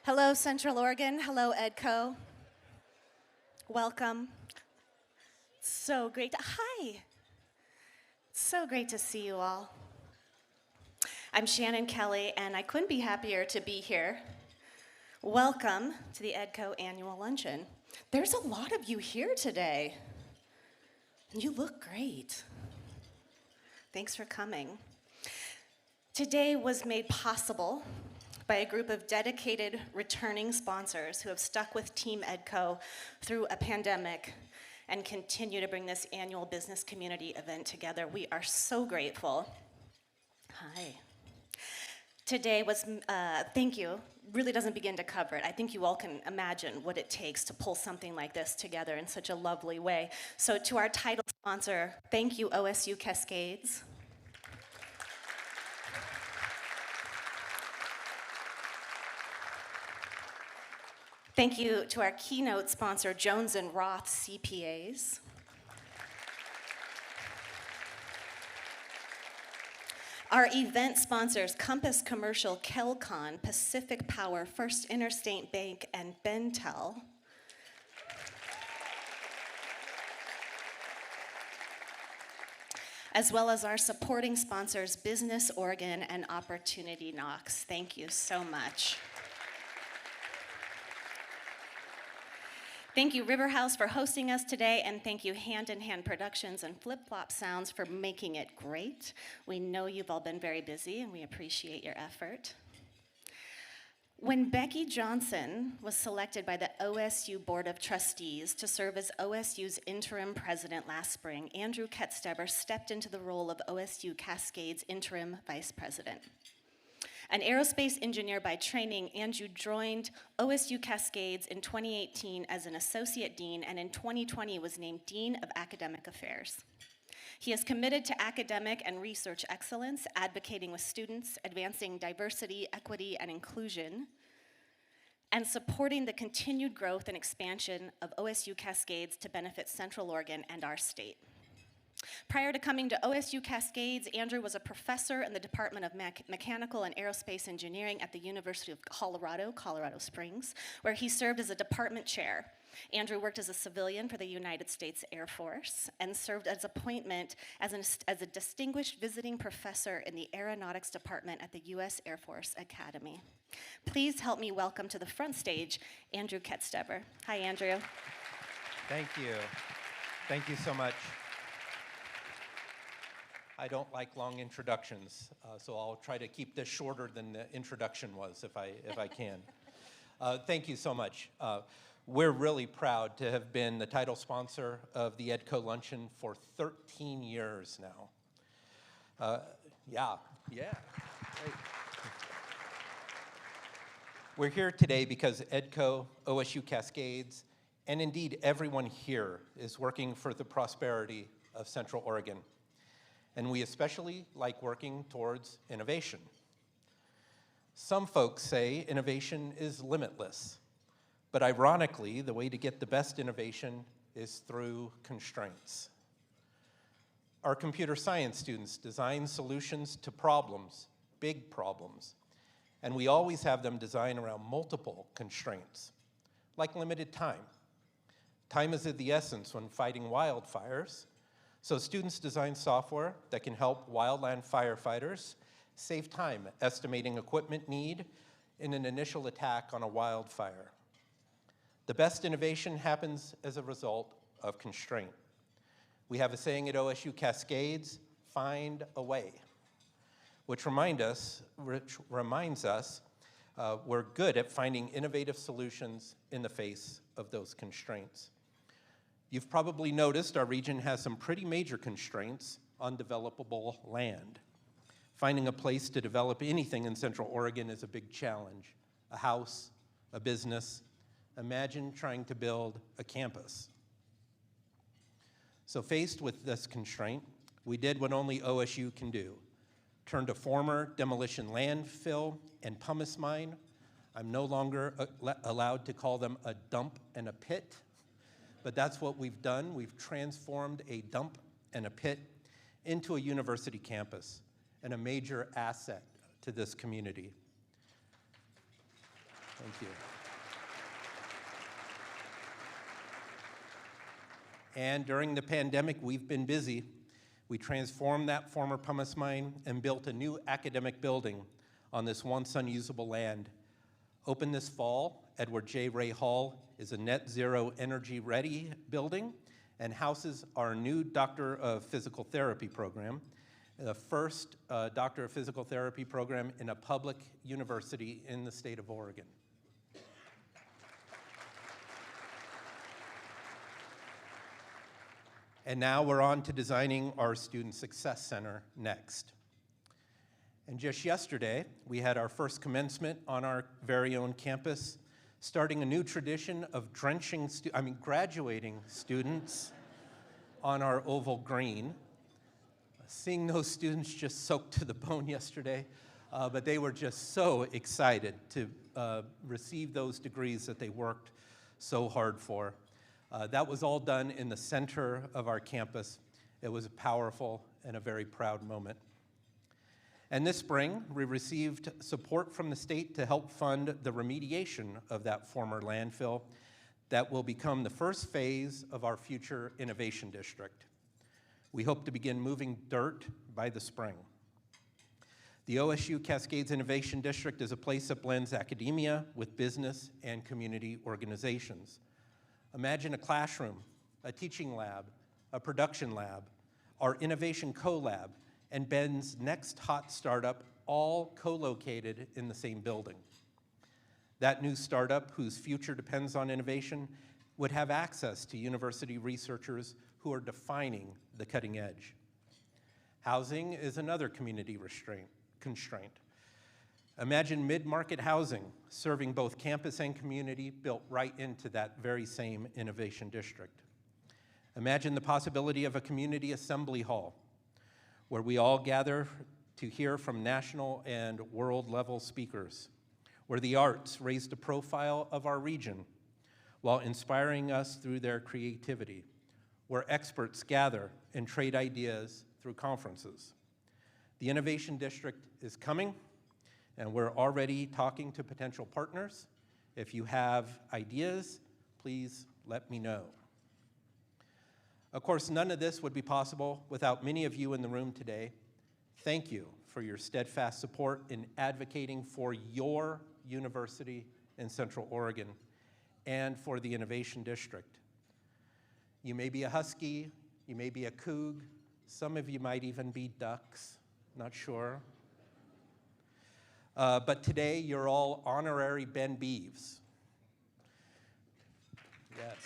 Hello, Central Oregon. Hello, EDCO. Welcome. So great to, hi. So great to see you all. I'm Shannon Kelly, and I couldn't be happier to be here. Welcome to the EDCO Annual Luncheon. There's a lot of you here today. You look great. Thanks for coming. Today was made possible by a group of dedicated returning sponsors who have stuck with Team EDCO through a pandemic and continue to bring this annual business community event together. We are so grateful. Hi. Today was, thank you, really doesn't begin to cover it. I think you all can imagine what it takes to pull something like this together in such a lovely way. So to our title sponsor, thank you, OSU Cascades. Thank you to our keynote sponsor, Jones & Roth CPAs. Our event sponsors, Compass Commercial, Kelcon, Pacific Power, First Interstate Bank, and Bentel. As well as our supporting sponsors, Business Oregon and Opportunity Knox. Thank you so much. Thank you, River House, for hosting us today, and thank you, Hand in Hand Productions and Flip Flop Sounds, for making it great. We know you've all been very busy, and we appreciate your effort. When Becky Johnson was selected by the OSU Board of Trustees to serve as OSU's interim president last spring, Andrew Ketsteber stepped into the role of OSU Cascades interim vice president. An aerospace engineer by training, Andrew joined OSU Cascades in 2018 as an associate dean, and in 2020 was named Dean of Academic Affairs. He is committed to academic and research excellence, advocating with students, advancing diversity, equity, and inclusion, and supporting the continued growth and expansion of OSU Cascades to benefit Central Oregon and our state. Prior to coming to OSU Cascades, Andrew was a professor in the Department of Mechanical and Aerospace Engineering at the University of Colorado, Colorado Springs, where he served as a department chair. Andrew worked as a civilian for the United States Air Force and served as appointment as a distinguished visiting professor in the Aeronautics Department at the U.S. Air Force Academy. Please help me welcome to the front stage, Andrew Ketsteber. Hi, Andrew. Thank you. Thank you so much. I don't like long introductions, so I'll try to keep this shorter than the introduction was if I can. Thank you so much. We're really proud to have been the title sponsor of the EDCO Luncheon for 13 years now. Yeah. Great. We're here today because EDCO, OSU Cascades, and indeed everyone here is working for the prosperity of Central Oregon. And we especially like working towards innovation. Some folks say innovation is limitless, but ironically, the way to get the best innovation is through constraints. Our computer science students design solutions to problems, big problems, and we always have them design around multiple constraints, like limited time. Time is of the essence when fighting wildfires. So students design software that can help wildland firefighters save time estimating equipment need in an initial attack on a wildfire. The best innovation happens as a result of constraint. We have a saying at OSU Cascades, find a way, which reminds us we're good at finding innovative solutions in the face of those constraints. You've probably noticed our region has some pretty major constraints on developable land. Finding a place to develop anything in Central Oregon is a big challenge. A house, a business. Imagine trying to build a campus. So faced with this constraint, we did what only OSU can do. Turned a former demolition landfill and pumice mine. I'm no longer allowed to call them a dump and a pit. But that's what we've done. We've transformed a dump and a pit into a university campus and a major asset to this community. Thank you. And during the pandemic, we've been busy. We transformed that former pumice mine and built a new academic building on this once unusable land. Open this fall, Edward J. Ray Hall is a net zero energy ready building and houses our new Doctor of Physical Therapy program, the first Doctor of Physical Therapy program in a public university in the state of Oregon. And now we're on to designing our Student Success Center next. And just yesterday, we had our first commencement on our very own campus, starting a new tradition of graduating students on our oval green. Seeing those students just soaked to the bone yesterday, but they were just so excited to receive those degrees that they worked so hard for. That was all done in the center of our campus. It was a powerful and a very proud moment. And this spring, we received support from the state to help fund the remediation of that former landfill that will become the first phase of our future innovation district. We hope to begin moving dirt by the spring. The OSU Cascades Innovation District is a place that blends academia with business and community organizations. Imagine a classroom, a teaching lab, a production lab, our innovation co-lab, and Ben's next hot startup, all co-located in the same building. That new startup, whose future depends on innovation, would have access to university researchers who are defining the cutting edge. Housing is another community constraint. Imagine mid-market housing serving both campus and community built right into that very same innovation district. Imagine the possibility of a community assembly hall where we all gather to hear from national and world-level speakers, where the arts raise the profile of our region while inspiring us through their creativity, where experts gather and trade ideas through conferences. The Innovation District is coming, and we're already talking to potential partners. If you have ideas, please let me know. Of course, none of this would be possible without many of you in the room today. Thank you for your steadfast support in advocating for your university in Central Oregon and for the Innovation District. You may be a Husky, you may be a Coug, some of you might even be Ducks, not sure. But today, you're all honorary Ben Beeves. Yes.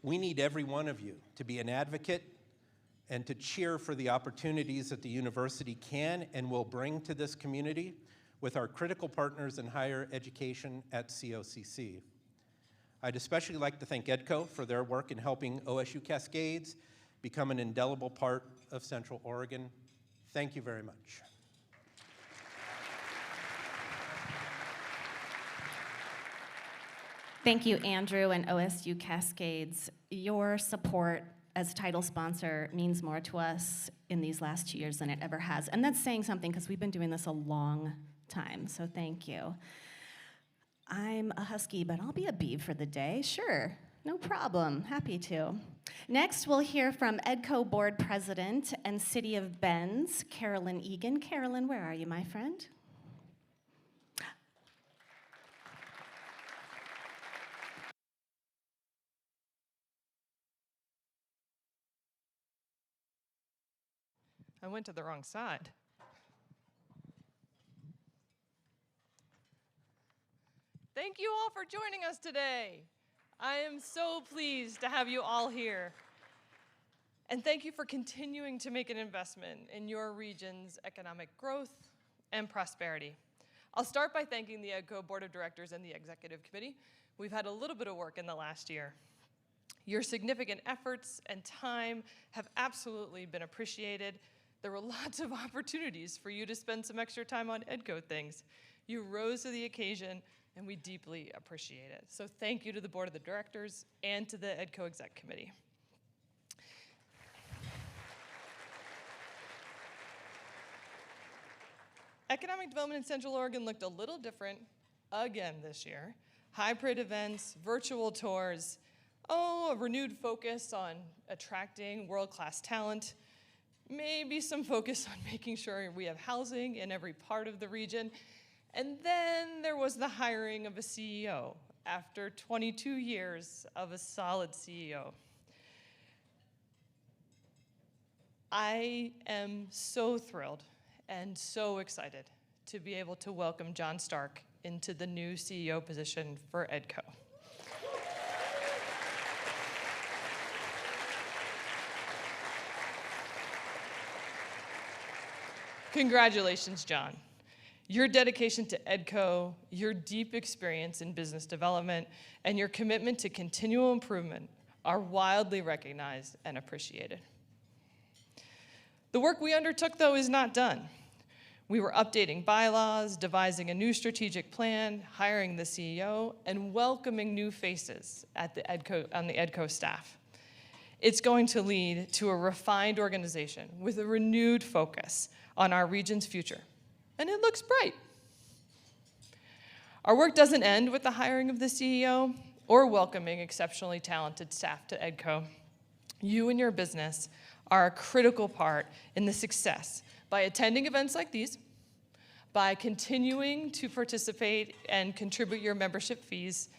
We need every one of you to be an advocate and to cheer for the opportunities that the university can and will bring to this community with our critical partners in higher education at COCC. I'd especially like to thank EDCO for their work in helping OSU Cascades become an indelible part of Central Oregon. Thank you very much. Thank you, Andrew and OSU Cascades. Your support as title sponsor means more to us in these last 2 years than it ever has. And that's saying something because we've been doing this a long time, so thank you. I'm a Husky, but I'll be a Beeve for the day, sure. No problem, happy to. Next, we'll hear from EDCO Board President and City of Bend's, Carolyn Egan. Carolyn, where are you, my friend? I went to the wrong side. Thank you all for joining us today. I am so pleased to have you all here. And thank you for continuing to make an investment in your region's economic growth and prosperity. I'll start by thanking the EDCO Board of Directors and the Executive Committee. We've had a little bit of work in the last year. Your significant efforts and time have absolutely been appreciated. There were lots of opportunities for you to spend some extra time on EDCO things. You rose to the occasion, and we deeply appreciate it. So thank you to the Board of the Directors and to the EDCO Exec Committee. Economic development in Central Oregon looked a little different again this year. Hybrid events, virtual tours, a renewed focus on attracting world-class talent, maybe some focus on making sure we have housing in every part of the region. And then there was the hiring of a CEO after 22 years of a solid CEO. I am so thrilled and so excited to be able to welcome John Stark into the new CEO position for EDCO. Congratulations, John. Your dedication to EDCO, your deep experience in business development, and your commitment to continual improvement are wildly recognized and appreciated. The work we undertook, though, is not done. We were updating bylaws, devising a new strategic plan, hiring the CEO, and welcoming new faces on the EDCO staff. It's going to lead to a refined organization with a renewed focus on our region's future, and it looks bright. Our work doesn't end with the hiring of the CEO or welcoming exceptionally talented staff to EDCO. You and your business are a critical part in the success by attending events like these, by continuing to participate and contribute your membership fees,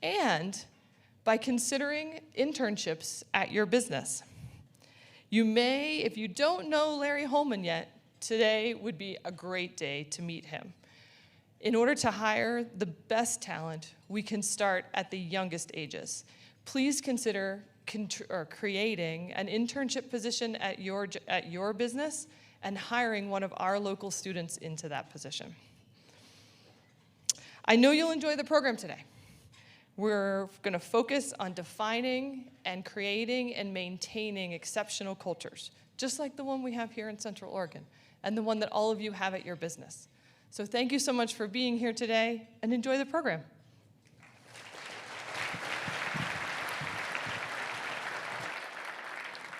and by considering internships at your business. You may, if you don't know Larry Holman yet, today would be a great day to meet him. In order to hire the best talent, we can start at the youngest ages. Please consider creating an internship position at your business and hiring one of our local students into that position. I know you'll enjoy the program today. We're going to focus on defining and creating and maintaining exceptional cultures, just like the one we have here in Central Oregon and the one that all of you have at your business. So thank you so much for being here today, and enjoy the program.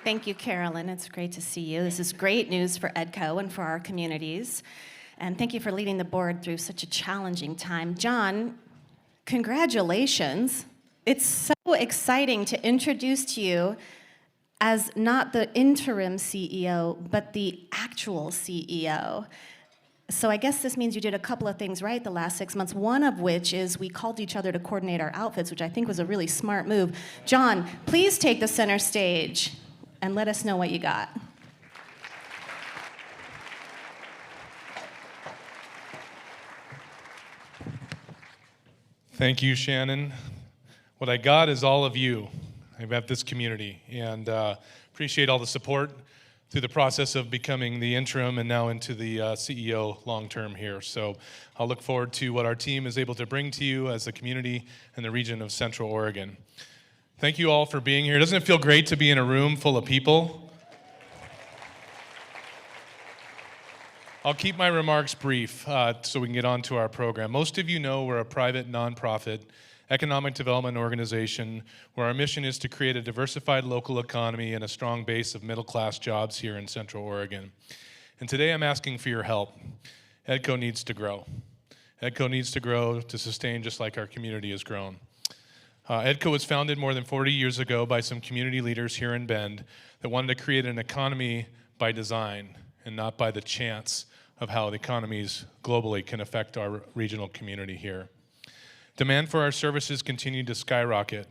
Thank you, Carolyn. It's great to see you. This is great news for EDCO and for our communities. And thank you for leading the board through such a challenging time. John, congratulations. It's so exciting to introduce to you as not the interim CEO, but the actual CEO. So I guess this means you did a couple of things right the last 6 months, one of which is we called each other to coordinate our outfits, which I think was a really smart move. John, please take the center stage and let us know what you got. Thank you, Shannon. What I got is all of you. I've got this community, and appreciate all the support through the process of becoming the interim and now into the CEO long-term here. So I'll look forward to what our team is able to bring to you as a community in the region of Central Oregon. Thank you all for being here. Doesn't it feel great to be in a room full of people? I'll keep my remarks brief so we can get on to our program. Most of you know we're a private nonprofit economic development organization where our mission is to create a diversified local economy and a strong base of middle-class jobs here in Central Oregon. And today I'm asking for your help. EDCO needs to grow. EDCO needs to grow to sustain just like our community has grown. EDCO was founded more than 40 years ago by some community leaders here in Bend that wanted to create an economy by design and not by the chance of how the economies globally can affect our regional community here. Demand for our services continued to skyrocket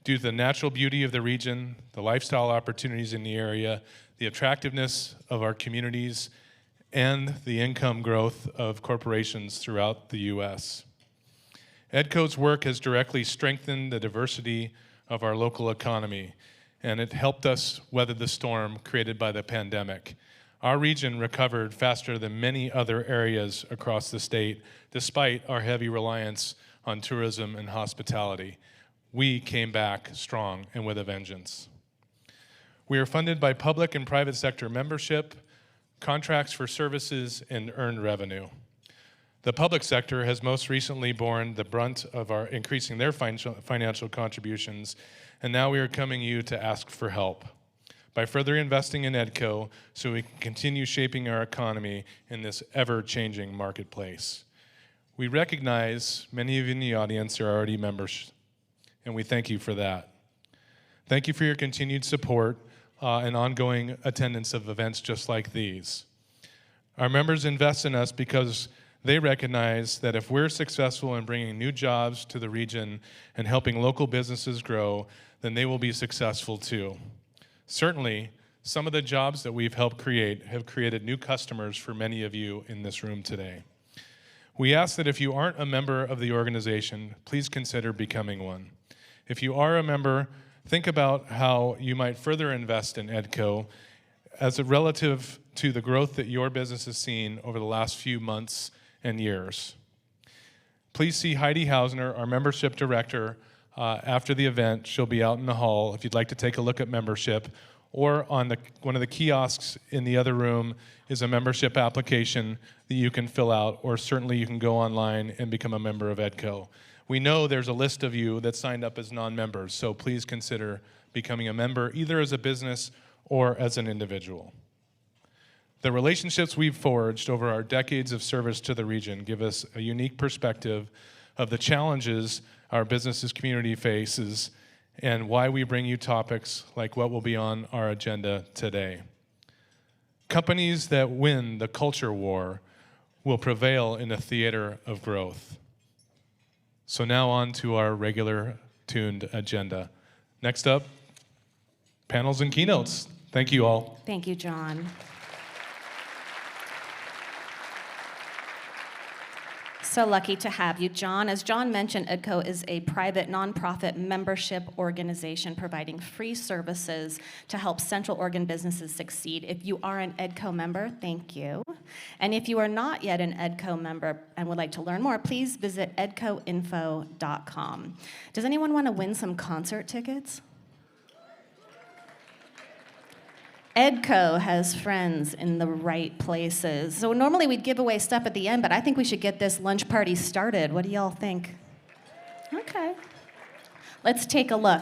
due to the natural beauty of the region, the lifestyle opportunities in the area, the attractiveness of our communities, and the income growth of corporations throughout the U.S. EDCO's work has directly strengthened the diversity of our local economy, and it helped us weather the storm created by the pandemic. Our region recovered faster than many other areas across the state, despite our heavy reliance on tourism and hospitality. We came back strong and with a vengeance. We are funded by public and private sector membership, contracts for services, and earned revenue. The public sector has most recently borne the brunt of our increasing their financial contributions, and now we are coming to you to ask for help. by further investing in EDCO so we can continue shaping our economy in this ever-changing marketplace. We recognize many of you in the audience are already members, and we thank you for that. Thank you for your continued support and ongoing attendance of events just like these. Our members invest in us because they recognize that if we're successful in bringing new jobs to the region and helping local businesses grow, then they will be successful too. Certainly, some of the jobs that we've helped create have created new customers for many of you in this room today. We ask that if you aren't a member of the organization, please consider becoming one. If you are a member, think about how you might further invest in EDCO as a relative to the growth that your business has seen over the last few months and years. Please see Heidi Hausner, our membership director, after the event. She'll be out in the hall if you'd like to take a look at membership, or on one of the kiosks in the other room is a membership application that you can fill out, or certainly you can go online and become a member of EDCO. We know there's a list of you that signed up as non-members, so please consider becoming a member, either as a business or as an individual. The relationships we've forged over our decades of service to the region give us a unique perspective of the challenges our business community faces and why we bring you topics like what will be on our agenda today. Companies that win the culture war will prevail in the theater of growth. So now on to our regular tuned agenda. Next up, panels and keynotes. Thank you all. Thank you, John. So lucky to have you, John. As John mentioned, EDCO is a private nonprofit membership organization providing free services to help Central Oregon businesses succeed. If you are an EDCO member, thank you. And if you are not yet an EDCO member and would like to learn more, please visit edcoinfo.com. Does anyone want to win some concert tickets? EDCO has friends in the right places. So normally we'd give away stuff at the end, but I think we should get this lunch party started. What do y'all think? Okay. Let's take a look.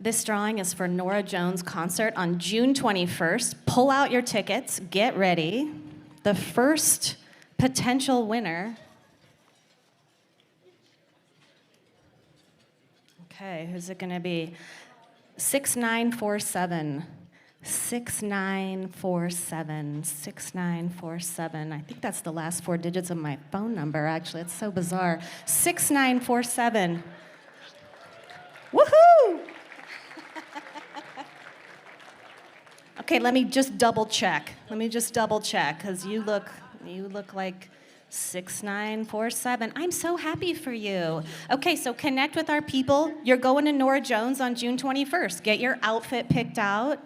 This drawing is for Norah Jones' concert on June 21st. Pull out your tickets, get ready. The first potential winner. Okay, who's it gonna be? 6947. 6947. 6947. I think that's the last 4 digits of my phone number, actually. It's so bizarre. 6947. Woohoo! Okay, let me just double check. Because you look like 6947. I'm so happy for you. Okay, so connect with our people. You're going to Norah Jones on June 21st. Get your outfit picked out.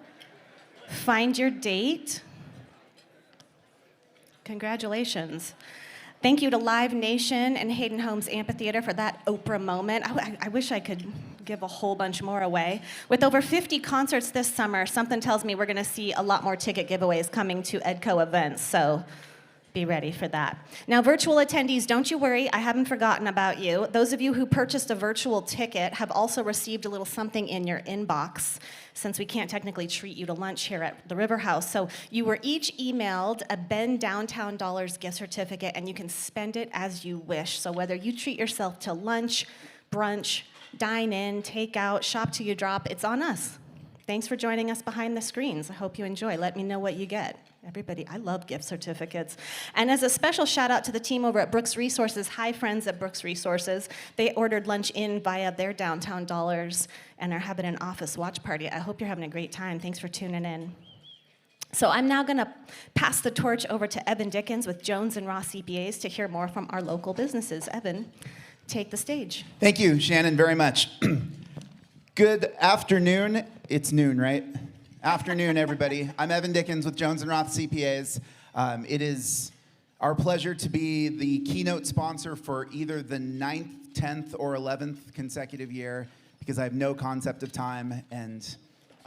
Find your date. Congratulations. Thank you to Live Nation and Hayden Homes Amphitheater for that Oprah moment. I wish I could give a whole bunch more away. With over 50 concerts this summer, something tells me we're gonna see a lot more ticket giveaways coming to EDCO events, so be ready for that. Now, virtual attendees, don't you worry, I haven't forgotten about you. Those of you who purchased a virtual ticket have also received a little something in your inbox, since we can't technically treat you to lunch here at the River House. So you were each emailed a Bend Downtown Dollars gift certificate, and you can spend it as you wish. So whether you treat yourself to lunch, brunch, dine in, take out, shop till you drop, it's on us. Thanks for joining us behind the screens. I hope you enjoy. Let me know what you get. Everybody, I love gift certificates. And as a special shout out to the team over at Brooks Resources, hi friends at Brooks Resources. They ordered lunch in via their downtown dollars and are having an office watch party. I hope you're having a great time. Thanks for tuning in. So I'm now gonna pass the torch over to Evan Dickens with Jones and Roth CPAs to hear more from our local businesses. Evan, take the stage. Thank you, Shannon, very much. Good afternoon. It's noon, right? Afternoon, everybody. I'm Evan Dickens with Jones and Roth CPAs. It is our pleasure to be the keynote sponsor for either the 9th, 10th, or 11th consecutive year, because I have no concept of time, and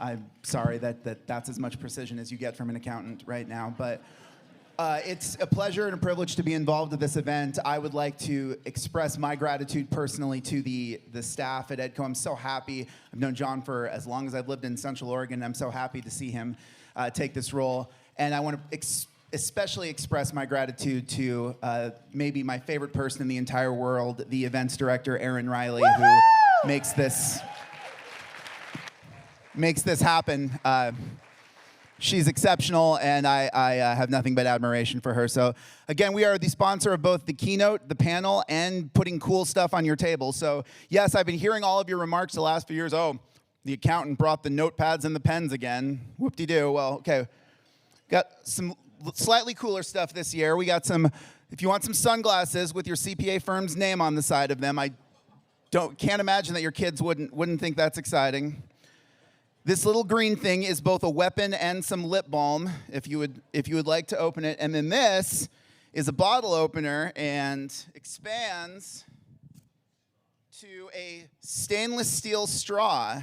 I'm sorry that's as much precision as you get from an accountant right now. But it's a pleasure and a privilege to be involved with this event. I would like to express my gratitude personally to the staff at EDCO. I'm so happy. I've known John for as long as I've lived in Central Oregon. I'm so happy to see him take this role. And I want to especially express my gratitude to maybe my favorite person in the entire world, the events director, Erin Riley, who makes this happen. She's exceptional, and I have nothing but admiration for her. So again, we are the sponsor of both the keynote, the panel, and putting cool stuff on your table. So yes, I've been hearing all of your remarks the last few years. Oh, the accountant brought the notepads and the pens again. Whoop-de-doo. Well, okay. Got some slightly cooler stuff this year. We got some, if you want some sunglasses with your CPA firm's name on the side of them, can't imagine that your kids wouldn't think that's exciting. This little green thing is both a weapon and some lip balm, if you would like to open it. And then this is a bottle opener and expands to a stainless steel straw,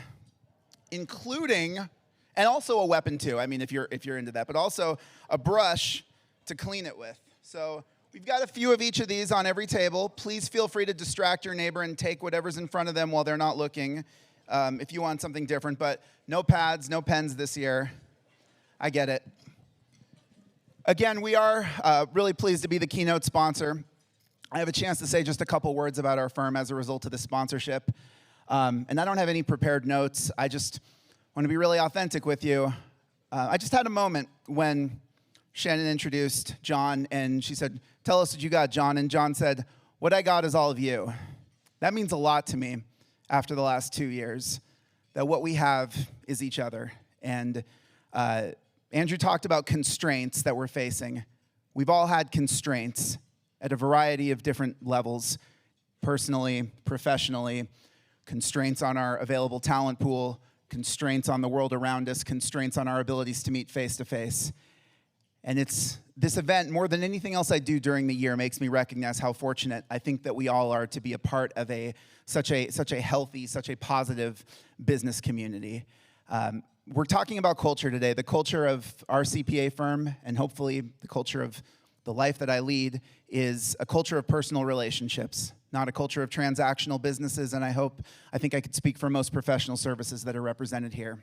including, and also a weapon too. I mean, if you're into that, but also a brush to clean it with. So we've got a few of each of these on every table. Please feel free to distract your neighbor and take whatever's in front of them while they're not looking. If you want something different, but no pads, no pens this year. I get it. Again, we are really pleased to be the keynote sponsor. I have a chance to say just a couple words about our firm as a result of this sponsorship. And I don't have any prepared notes. I just want to be really authentic with you. I just had a moment when Shannon introduced John, and she said, "Tell us what you got, John." And John said, "What I got is all of you." That means a lot to me. After the last 2 years, that what we have is each other. And Andrew talked about constraints that we're facing. We've all had constraints at a variety of different levels, personally, professionally, constraints on our available talent pool, constraints on the world around us, constraints on our abilities to meet face-to-face. And it's this event, more than anything else I do during the year, makes me recognize how fortunate I think that we all are to be a part of such a healthy, such a positive business community. We're talking about culture today, the culture of our CPA firm, and hopefully the culture of the life that I lead is a culture of personal relationships, not a culture of transactional businesses, and I think I could speak for most professional services that are represented here.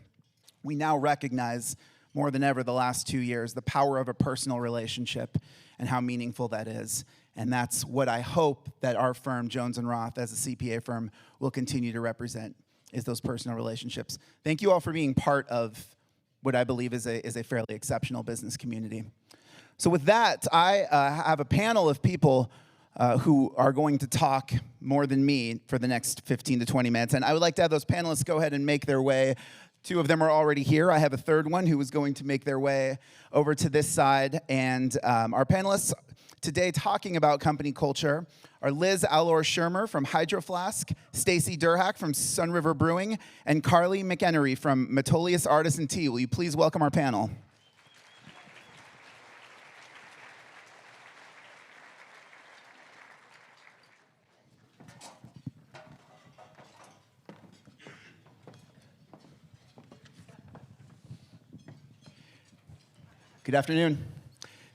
We now recognize more than ever the last 2 years, the power of a personal relationship and how meaningful that is. And that's what I hope that our firm, Jones & Roth, as a CPA firm, will continue to represent, is those personal relationships. Thank you all for being part of what I believe is a fairly exceptional business community. So with that, I have a panel of people who are going to talk more than me for the next 15 to 20 minutes. And I would like to have those panelists go ahead and make their way. 2 of them are already here. I have a third one who is going to make their way over to this side. And our panelists today talking about company culture are Liz Allor-Shermer from Hydro Flask, Stacy Durhack from Sun River Brewing, and Carly McEnery from Metolius Artisan Tea. Will you please welcome our panel? Good afternoon.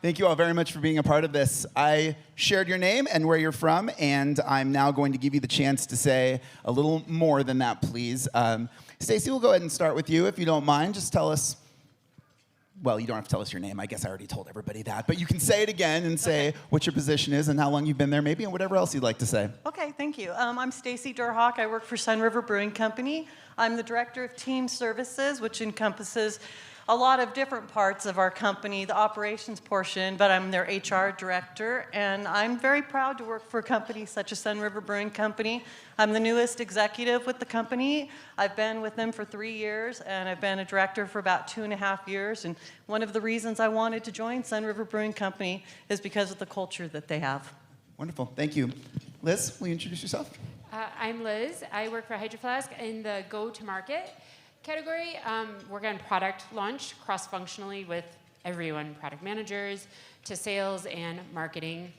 Thank you all very much for being a part of this. I shared your name and where you're from, and I'm now going to give you the chance to say a little more than that, please. Stacy, we'll go ahead and start with you, if you don't mind. Just tell us well, you don't have to tell us your name. I guess I already told everybody that. But you can say it again and say what your position is and how long you've been there maybe and whatever else you'd like to say. Okay, thank you. I'm Stacy Durhawk. I work for Sun River Brewing Company. I'm the Director of Team Services, which encompasses a lot of different parts of our company, the operations portion, but I'm their HR director, and I'm very proud to work for a company such as Sun River Brewing Company. I'm the newest executive with the company. I've been with them for 3 years, and I've been a director for about 2.5 years, and one of the reasons I wanted to join Sun River Brewing Company is because of the culture that they have. Wonderful, thank you. Liz, will you introduce yourself? I'm Liz. I work for Hydro Flask in the go-to-market category. Work on product launch cross-functionally with everyone, product managers to sales and marketing.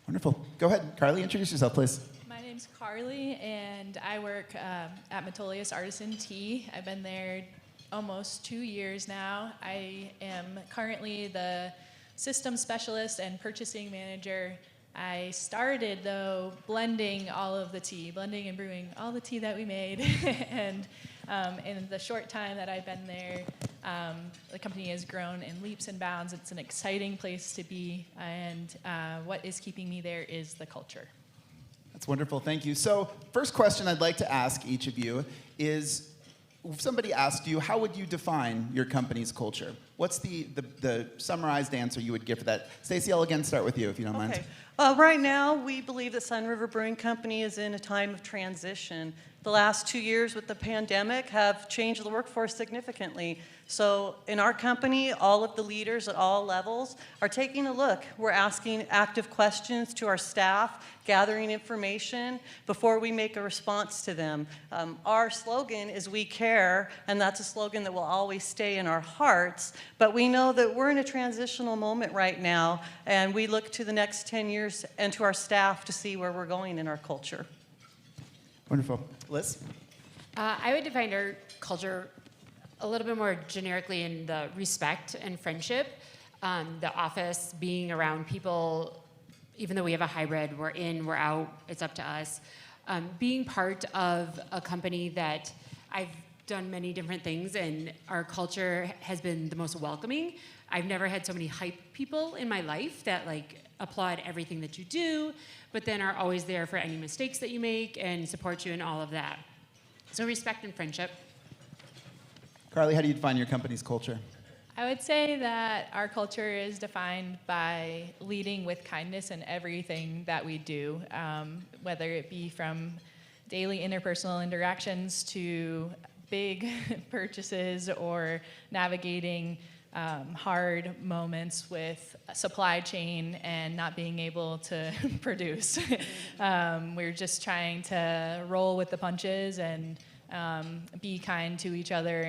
Wonderful. Go ahead, Carly, introduce yourself, please. My name's Carly, and I work at Metolius Artisan Tea. I've been there almost 2 years now. I am currently the system specialist and purchasing manager. I started, though, blending all of the tea, blending and brewing all the tea that we made. And in the short time that I've been there, the company has grown in leaps and bounds. It's an exciting place to be, and what is keeping me there is the culture. That's wonderful, thank you. So first question I'd like to ask each of you is, if somebody asked you, how would you define your company's culture? What's the summarized answer you would give for that? Stacey, I'll again start with you, if you don't mind. Right now, we believe that Sun River Brewing Company is in a time of transition. The last 2 years with the pandemic have changed the workforce significantly. So in our company, all of the leaders at all levels are taking a look. We're asking active questions to our staff, gathering information before we make a response to them. Our slogan is "We Care," and that's a slogan that will always stay in our hearts. But we know that we're in a transitional moment right now, and we look to the next 10 years and to our staff to see where we're going in our culture. Wonderful. Liz? I would define our culture a little bit more generically in the respect and friendship. The office being around people, even though we have a hybrid, we're in, we're out, it's up to us. Being part of a company that I've done many different things, and our culture has been the most welcoming. I've never had so many hype people in my life that applaud everything that you do, but then are always there for any mistakes that you make and support you in all of that. So respect and friendship. Carly, how do you define your company's culture? I would say that our culture is defined by leading with kindness in everything that we do, whether it be from daily interpersonal interactions to big purchases or navigating hard moments with supply chain and not being able to produce. We're just trying to roll with the punches and be kind to each other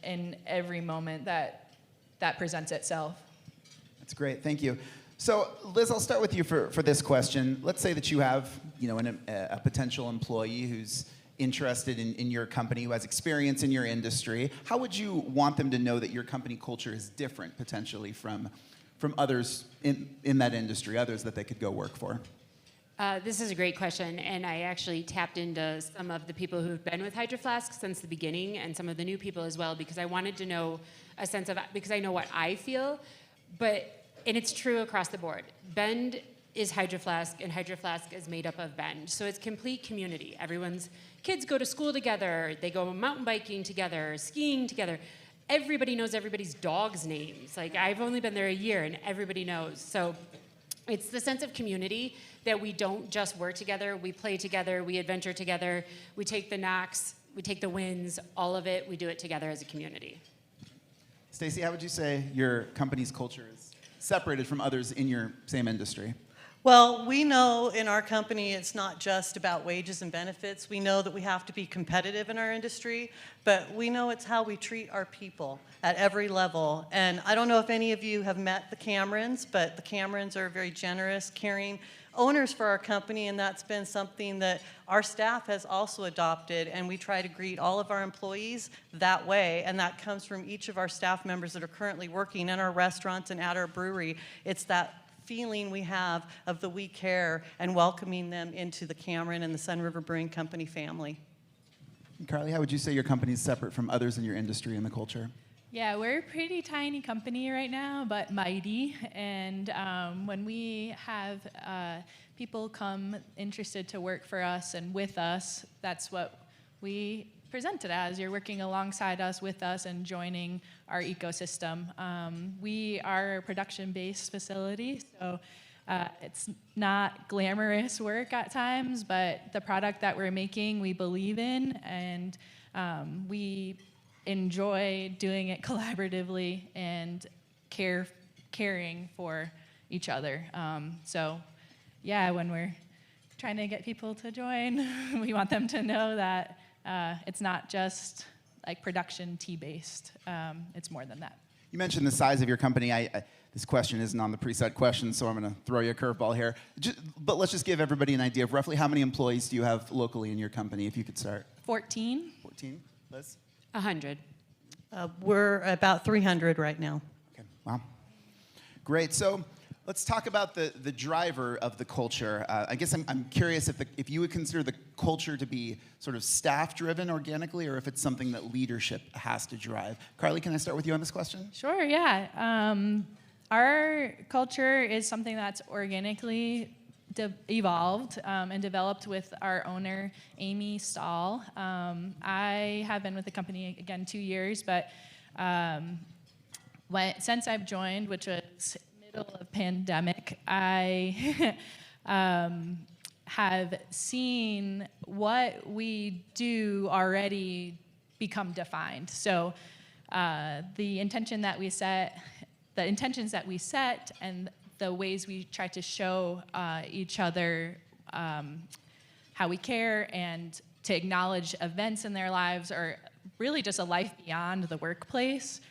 in every moment that presents itself. That's great, thank you. So Liz, I'll start with you for this question. Let's say that you have a potential employee who's interested in your company, who has experience in your industry. How would you want them to know that your company culture is different potentially from others in that industry, others that they could go work for? This is a great question, and I actually tapped into some of the people who've been with Hydro Flask since the beginning and some of the new people as well, because I wanted to know a sense of, because I know what I feel, and it's true across the board. Bend is Hydro Flask, and Hydro Flask is made up of Bend. So it's complete community. Everyone's kids go to school together, they go mountain biking together, skiing together. Everybody knows everybody's dog's names. I've only been there a year, and everybody knows. So it's the sense of community that we don't just work together, we play together, we adventure together, we take the knocks, we take the wins, all of it, we do it together as a community. Stacey, how would you say your company's culture is separated from others in your same industry? Well, we know in our company it's not just about wages and benefits. We know that we have to be competitive in our industry, but we know it's how we treat our people at every level. And I don't know if any of you have met the Camerons, but the Camerons are very generous, caring owners for our company, and that's been something that our staff has also adopted, and we try to greet all of our employees that way, and that comes from each of our staff members that are currently working in our restaurants and at our brewery. It's that feeling we have of the we care and welcoming them into the Cameron and the Sun River Brewing Company family. And Carly, how would you say your company is separate from others in your industry and the culture? Yeah, we're a pretty tiny company right now, but mighty. And when we have people come interested to work for us and with us, that's what we present it as. You're working alongside us, with us, and joining our ecosystem. We are a production-based facility, so it's not glamorous work at times, but the product that we're making, we believe in, and we enjoy doing it collaboratively and caring for each other. So yeah, when we're trying to get people to join, we want them to know that it's not just like production tea-based. It's more than that. You mentioned the size of your company. This question isn't on the preset question, so I'm going to throw you a curveball here. But let's just give everybody an idea of roughly how many employees do you have locally in your company, if you could start. 14. 14? Liz? 100. We're about 300 right now. Okay, wow. Great, so let's talk about the driver of the culture. I guess I'm curious if you would consider the culture to be sort of staff-driven organically, or if it's something that leadership has to drive. Carly, can I start with you on this question? Sure, yeah. Our culture is something that's organically evolved and developed with our owner, Amy Stahl. I have been with the company, again, 2 years, but since I've joined, which was middle of pandemic, I have seen what we do already become defined. So the intentions that we set and the ways we try to show each other how we care and to acknowledge events in their lives, or really just a life beyond the workplace,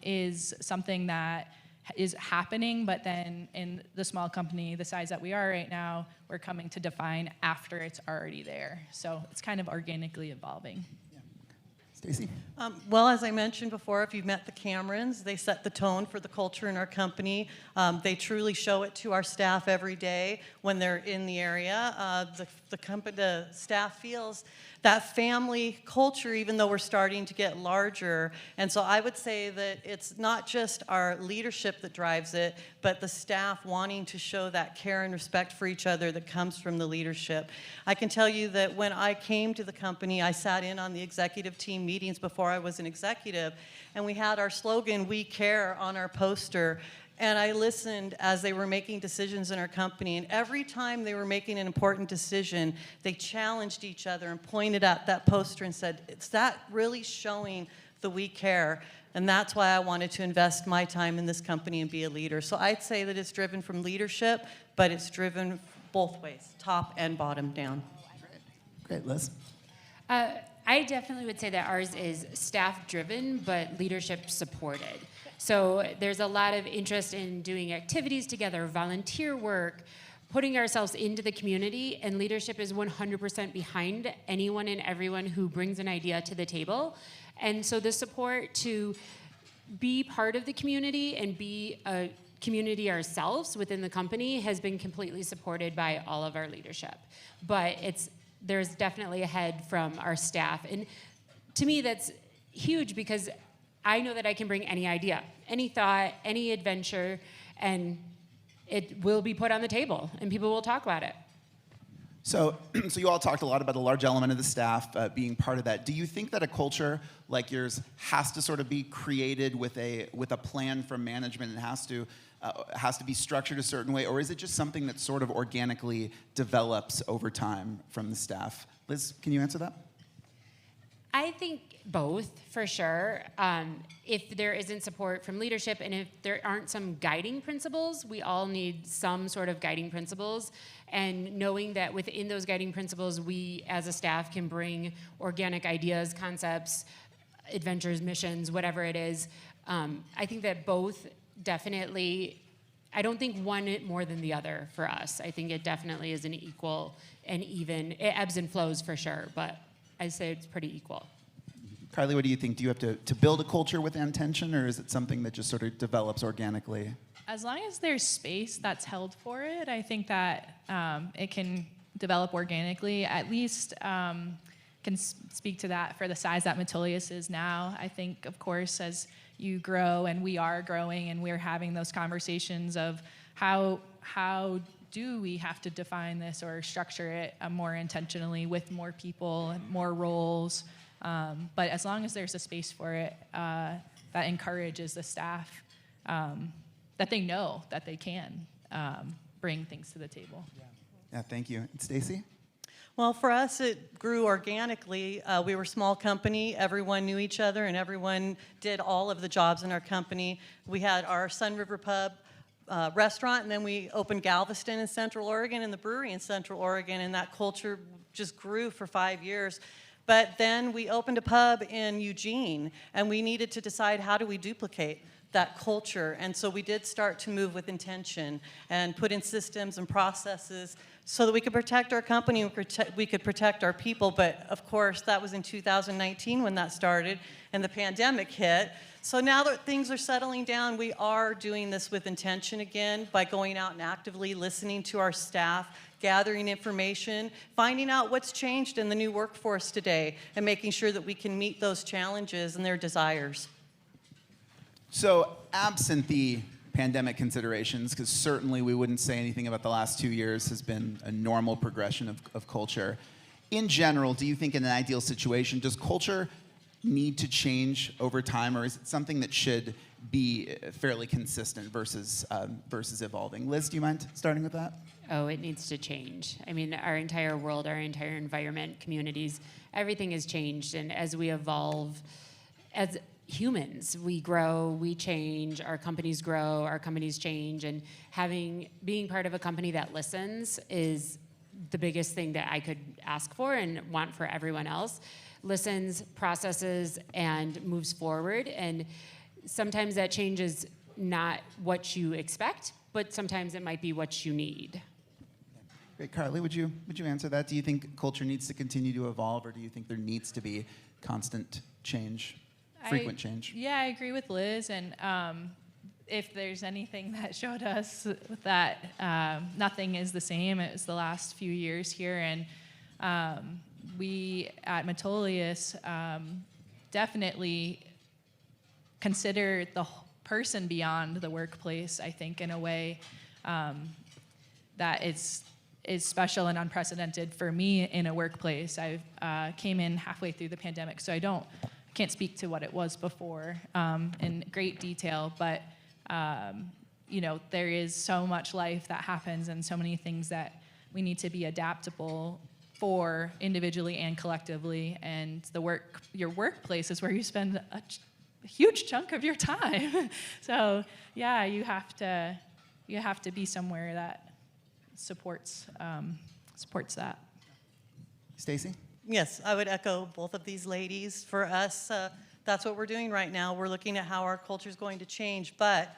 is something that is happening, but then in the small company, the size that we are right now, we're coming to define after it's already there. So it's kind of organically evolving. Stacey? Well, as I mentioned before, if you've met the Camerons, they set the tone for the culture in our company. They truly show it to our staff every day when they're in the area. The staff feels that family culture, even though we're starting to get larger. And so I would say that it's not just our leadership that drives it, but the staff wanting to show that care and respect for each other that comes from the leadership. I can tell you that when I came to the company, I sat in on the executive team meetings before I was an executive, and we had our slogan, "We Care," on our poster. And I listened as they were making decisions in our company, and every time they were making an important decision, they challenged each other and pointed at that poster and said, "Is that really showing the we care?" And that's why I wanted to invest my time in this company and be a leader. So I'd say that it's driven from leadership, but it's driven both ways, top and bottom down. Great, Liz? I definitely would say that ours is staff-driven, but leadership-supported. So there's a lot of interest in doing activities together, volunteer work, putting ourselves into the community, and leadership is 100% behind anyone and everyone who brings an idea to the table. And so the support to be part of the community and be a community ourselves within the company has been completely supported by all of our leadership. But there's definitely a head from our staff. And to me, that's huge, because I know that I can bring any idea, any thought, any adventure, and it will be put on the table, and people will talk about it. So you all talked a lot about a large element of the staff being part of that. Do you think that a culture like yours has to sort of be created with a plan from management and has to be structured a certain way, or is it just something that sort of organically develops over time from the staff? Liz, can you answer that? I think both, for sure. If there isn't support from leadership and if there aren't some guiding principles, we all need some sort of guiding principles. And knowing that within those guiding principles, we as a staff can bring organic ideas, concepts, adventures, missions, whatever it is. I think that both definitely, I don't think one more than the other for us. I think it definitely is an equal and even, it ebbs and flows for sure, but I'd say it's pretty equal. Carly, what do you think? Do you have to build a culture with intention, or is it something that just sort of develops organically? As long as there's space that's held for it, I think that it can develop organically. At least can speak to that for the size that Metolius is now. I think, of course, as you grow, and we are growing, and we're having those conversations of how do we have to define this or structure it more intentionally with more people, more roles. But as long as there's a space for it, that encourages the staff that they know that they can bring things to the table. Yeah, thank you. Stacy? Well, for us, it grew organically. We were a small company. Everyone knew each other, and everyone did all of the jobs in our company. We had our Sun River Pub restaurant, and then we opened Galveston in Central Oregon and the brewery in Central Oregon, and that culture just grew for 5 years. But then we opened a pub in Eugene, and we needed to decide, how do we duplicate that culture? And so we did start to move with intention and put in systems and processes so that we could protect our company, we could protect our people. But of course, that was in 2019 when that started, and the pandemic hit. So now that things are settling down, we are doing this with intention again by going out and actively listening to our staff, gathering information, finding out what's changed in the new workforce today, and making sure that we can meet those challenges and their desires. So absent the pandemic considerations, because certainly we wouldn't say anything about the last 2 years has been a normal progression of culture. In general, do you think in an ideal situation, does culture need to change over time, or is it something that should be fairly consistent versus evolving? Liz, do you mind starting with that? Oh, it needs to change. I mean, our entire world, our entire environment, communities, everything has changed. And as we evolve, as humans, we grow, we change, our companies grow, our companies change, and being part of a company that listens is the biggest thing that I could ask for and want for everyone else. Listens, processes, and moves forward. And sometimes that change is not what you expect, but sometimes it might be what you need. Great. Carly, would you answer that? Do you think culture needs to continue to evolve, or do you think there needs to be constant change, frequent change? Yeah, I agree with Liz. And if there's anything that showed us that nothing is the same, it was the last few years here. And we at Metolius definitely consider the person beyond the workplace, I think, in a way that is special and unprecedented for me in a workplace. I came in halfway through the pandemic, so I can't speak to what it was before in great detail, but there is so much life that happens and so many things that we need to be adaptable for individually and collectively. And your workplace is where you spend a huge chunk of your time. So yeah, you have to be somewhere that supports that. Stacy? Yes, I would echo both of these ladies. For us, that's what we're doing right now. We're looking at how our culture is going to change, but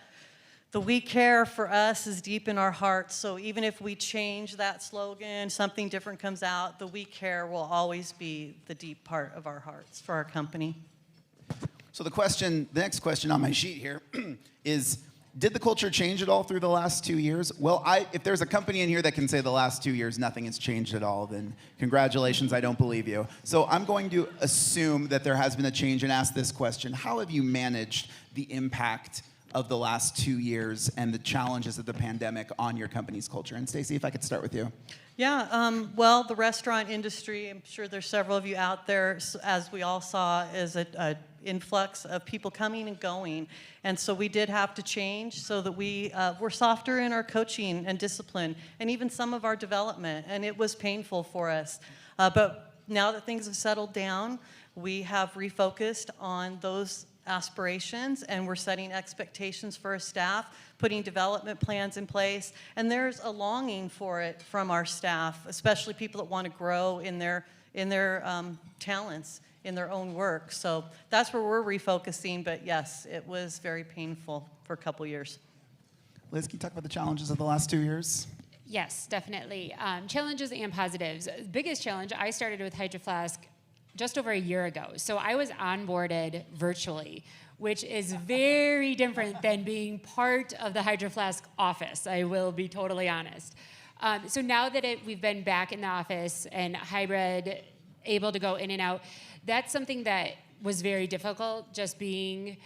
the we care for us is deep in our hearts. So even if we change that slogan, something different comes out, the we care will always be the deep part of our hearts for our company. So the next question on my sheet here is, did the culture change at all through the last 2 years? Well, if there's a company in here that can say the last 2 years nothing has changed at all, then congratulations, I don't believe you. So I'm going to assume that there has been a change and ask this question: how have you managed the impact of the last 2 years and the challenges of the pandemic on your company's culture? And Stacy, if I could start with you. Yeah, well, the restaurant industry, I'm sure there's several of you out there, as we all saw, is a influx of people coming and going. And so we did have to change so that we were softer in our coaching and discipline, and even some of our development. And it was painful for us. But now that things have settled down, we have refocused on those aspirations, and we're setting expectations for our staff, putting development plans in place, and there's a longing for it from our staff, especially people that want to grow in their talents, in their own work. So that's where we're refocusing, but yes, it was very painful for a couple years. Liz, can you talk about the challenges of the last 2 years? Yes, definitely. Challenges and positives. The biggest challenge, I started with Hydro Flask just over a year ago. So I was onboarded virtually, which is very different than being part of the Hydro Flask office, I will be totally honest. So now that we've been back in the office and hybrid able to go in and out. That's something that was very difficult, just being,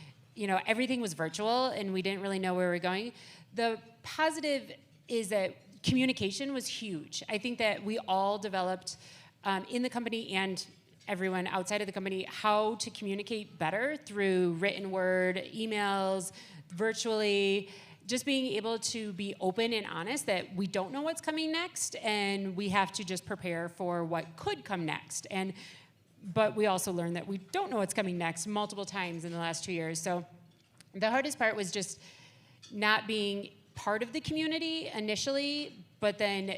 everything was virtual and we didn't really know where we were going. The positive is that communication was huge. I think that we all developed in the company and everyone outside of the company how to communicate better through written word, emails, virtually, just being able to be open and honest that we don't know what's coming next and we have to just prepare for what could come next. But we also learned that we don't know what's coming next multiple times in the last 2 years. So the hardest part was just not being part of the community initially, but then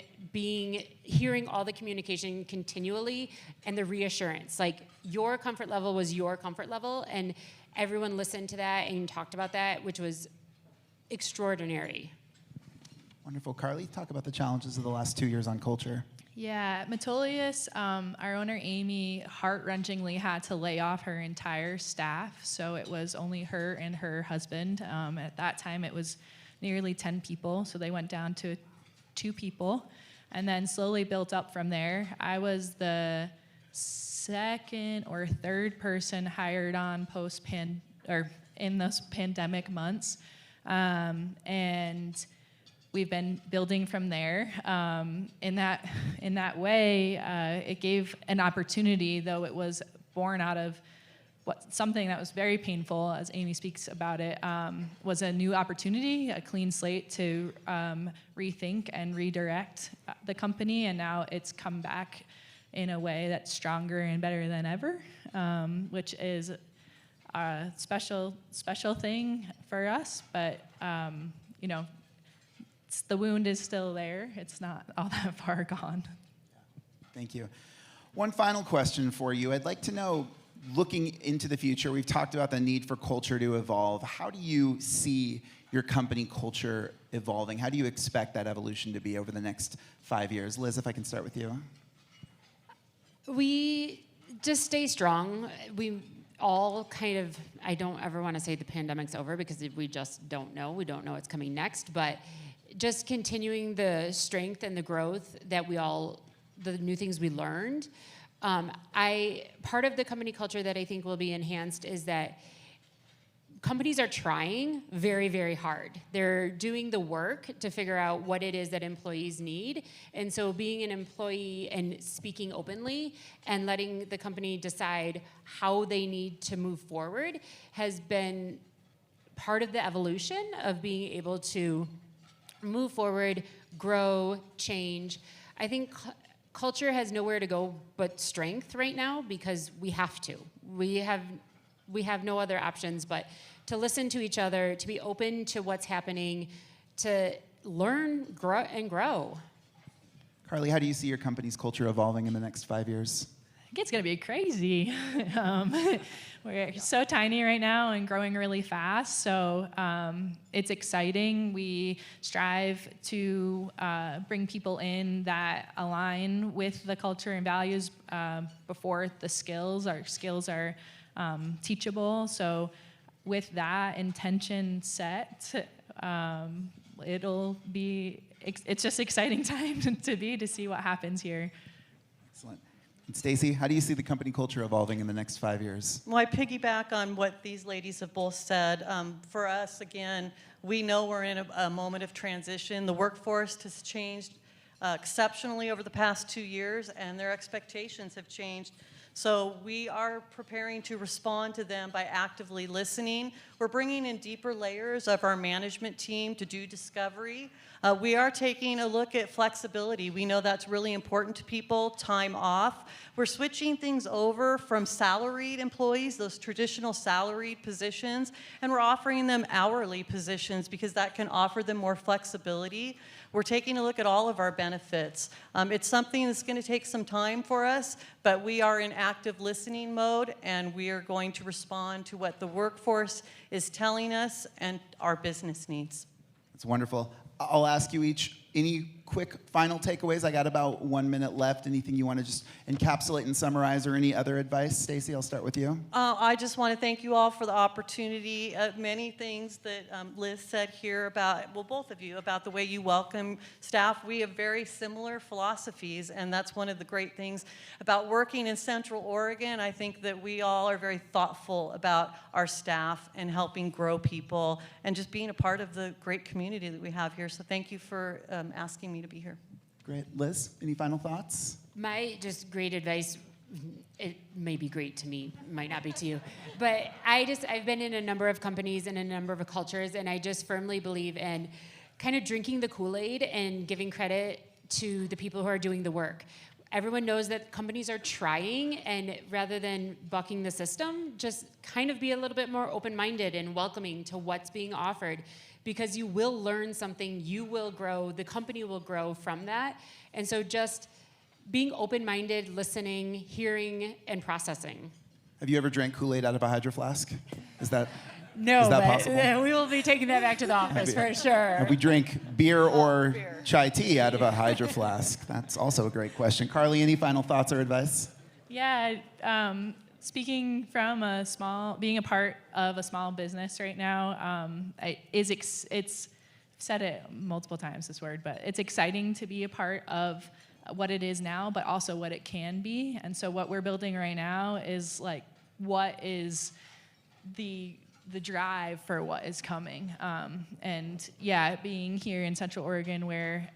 hearing all the communication continually and the reassurance. Like, your comfort level was your comfort level, and everyone listened to that and talked about that, which was extraordinary. Wonderful. Carly, talk about the challenges of the last 2 years on culture. Yeah, Metolius, our owner Amy, heart-wrenchingly had to lay off her entire staff. So it was only her and her husband. At that time, it was nearly 10 people. So they went down to 2 people and then slowly built up from there. I was the second or third person hired on in those pandemic months. And we've been building from there. In that way, it gave an opportunity, though it was born out of something that was very painful, as Amy speaks about it, was a new opportunity, a clean slate to rethink and redirect the company, and now it's come back in a way that's stronger and better than ever, which is a special thing for us, but the wound is still there. It's not all that far gone. Thank you. One final question for you. I'd like to know, looking into the future, we've talked about the need for culture to evolve. How do you see your company culture evolving? How do you expect that evolution to be over the next 5 years? Liz, if I can start with you. We just stay strong. We all I don't ever want to say the pandemic's over because we just don't know. We don't know what's coming next, but just continuing the strength and the growth that the new things we learned. Part of the company culture that I think will be enhanced is that companies are trying very, very hard. They're doing the work to figure out what it is that employees need. And so being an employee and speaking openly and letting the company decide how they need to move forward has been part of the evolution of being able to move forward, grow, change. I think culture has nowhere to go but strength right now because we have to. We have no other options but to listen to each other, to be open to what's happening, to learn, grow. Carly, how do you see your company's culture evolving in the next 5 years? I think it's going to be crazy. We're so tiny right now and growing really fast, so it's exciting. We strive to bring people in that align with the culture and values before the skills. Our skills are teachable, so with that intention set, it's just exciting time to see what happens here. Excellent. And Stacy, how do you see the company culture evolving in the next 5 years? Well, I piggyback on what these ladies have both said. For us, again, we know we're in a moment of transition. The workforce has changed exceptionally over the past 2 years, and their expectations have changed. So we are preparing to respond to them by actively listening. We're bringing in deeper layers of our management team to do discovery. We are taking a look at flexibility. We know that's really important to people, time off. We're switching things over from salaried employees, those traditional salaried positions, and we're offering them hourly positions because that can offer them more flexibility. We're taking a look at all of our benefits. It's something that's going to take some time for us, but we are in active listening mode, and we are going to respond to what the workforce is telling us and our business needs. That's wonderful. I'll ask you each, any quick final takeaways? I got about 1 minute left. Anything you want to just encapsulate and summarize, or any other advice? Stacey, I'll start with you. I just want to thank you all for the opportunity. Many things that Liz said here about, well, both of you, about the way you welcome staff. We have very similar philosophies, and that's one of the great things about working in Central Oregon. I think that we all are very thoughtful about our staff and helping grow people and just being a part of the great community that we have here. So thank you for asking me to be here. Great. Liz, any final thoughts? My just great advice, it may be great to me, might not be to you, but I've been in a number of companies and a number of cultures, and I just firmly believe in kind of drinking the Kool-Aid and giving credit to the people who are doing the work. Everyone knows that companies are trying, and rather than bucking the system, just kind of be a little bit more open-minded and welcoming to what's being offered, because you will learn something, you will grow, the company will grow from that. And so just being open-minded, listening, hearing, and processing. Have you ever drank Kool-Aid out of a Hydro Flask? Is that No, that but possible? we will be taking that back to the office for sure. Have we drink beer or chai tea out of a Hydro Flask? That's also a great question. Carly, any final thoughts or advice? Yeah, speaking from being a part of a small business right now, it's said it multiple times, this word, but it's exciting to be a part of what it is now, but also what it can be. And so what we're building right now is like, what is the drive for what is coming. And yeah, being here in Central Oregon where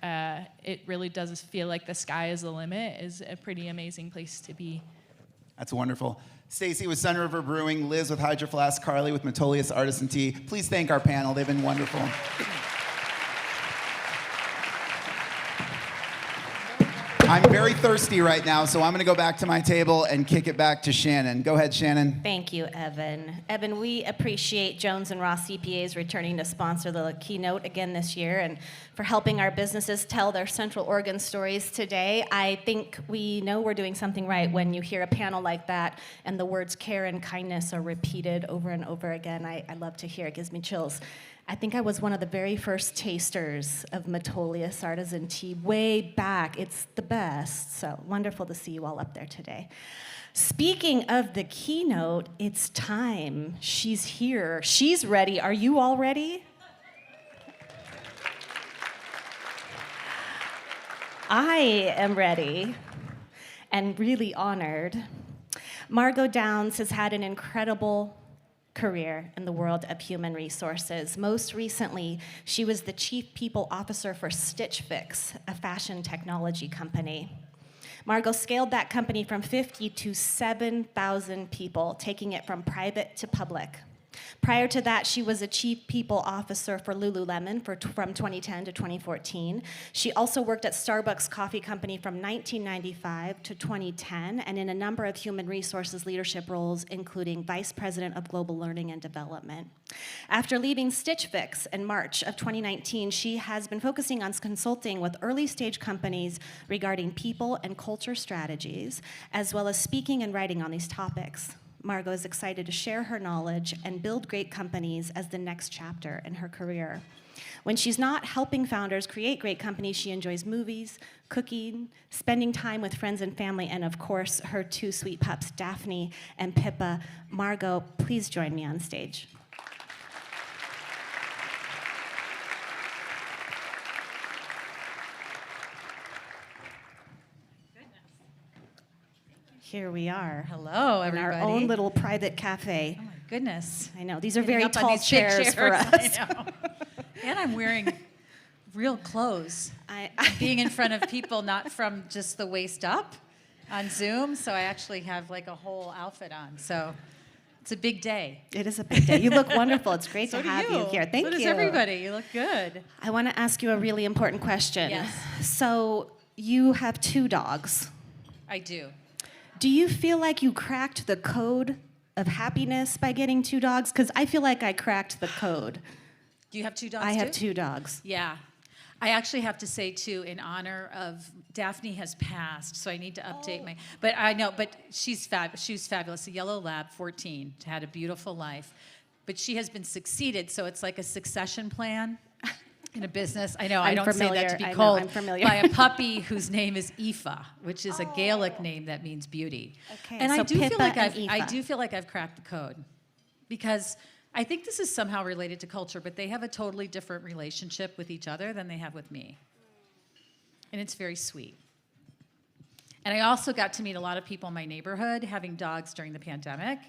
it really does feel like the sky is the limit is a pretty amazing place to be. That's wonderful. Stacey with Sun River Brewing, Liz with Hydro Flask, Carly with Metolius Artisan Tea. Please thank our panel. They've been wonderful. I'm very thirsty right now, so I'm going to go back to my table and kick it back to Shannon. Go ahead, Shannon. Thank you, Evan. Evan, we appreciate Jones and Ross CPAs returning to sponsor the keynote again this year and for helping our businesses tell their Central Oregon stories today. I think we know we're doing something right when you hear a panel like that and the words care and kindness are repeated over and over again. I love to hear it. It gives me chills. I think I was one of the very first tasters of Metolius Artisan Tea way back. It's the best. So wonderful to see you all up there today. Speaking of the keynote, it's time. She's here. She's ready. Are you all ready? I am ready and really honored. Margot Downs has had an incredible career in the world of human resources. Most recently, she was the Chief People Officer for Stitch Fix, a fashion technology company. Margot scaled that company from 50 to 7,000 people, taking it from private to public. Prior to that, she was a Chief People Officer for Lululemon from 2010 to 2014. She also worked at Starbucks Coffee Company from 1995 to 2010, and in a number of human resources leadership roles, including Vice President of Global Learning and Development. After leaving Stitch Fix in March of 2019, she has been focusing on consulting with early-stage companies regarding people and culture strategies, as well as speaking and writing on these topics. Margot is excited to share her knowledge and build great companies as the next chapter in her career. When she's not helping founders create great companies, she enjoys movies, cooking, spending time with friends and family, and of course, her two sweet pups, Daphne and Pippa. Margot, please join me on stage. Here we are. Hello, in everybody. our own little private cafe. Oh my goodness. I know, these are Getting very up on tall these big chairs for us. I know. And I'm wearing real clothes. I Being in front of people, not from just the waist up on Zoom, so I actually have like a whole outfit on. So it's a big day. It is a big day. You look wonderful. It's great So to do have you here. Thank so you. does everybody. You look good. I want to ask you a really important question. Yes. So you have two dogs. I do. Do you feel like you cracked the code of happiness by getting two dogs? Because I feel like I cracked the code. Do you have two dogs I have too? two dogs. Yeah. I actually have to say, too, in honor of Daphne has passed, so I need to update my... But I know, but she was fabulous. A yellow lab, 14, had a beautiful life. But she has been succeeded, so it's like a succession plan. in a business. I know, I I'm don't say that familiar. to be I know, cold. I'm familiar. By a puppy whose name is Aoife, which is a Gaelic name that means beauty. Okay, And so I do feel Pippa like and I Aoife. do feel like I've cracked the code, because I think this is somehow related to culture, but they have a totally different relationship with each other than they have with me. And it's very sweet. And I also got to meet a lot of people in my neighborhood having dogs during the pandemic,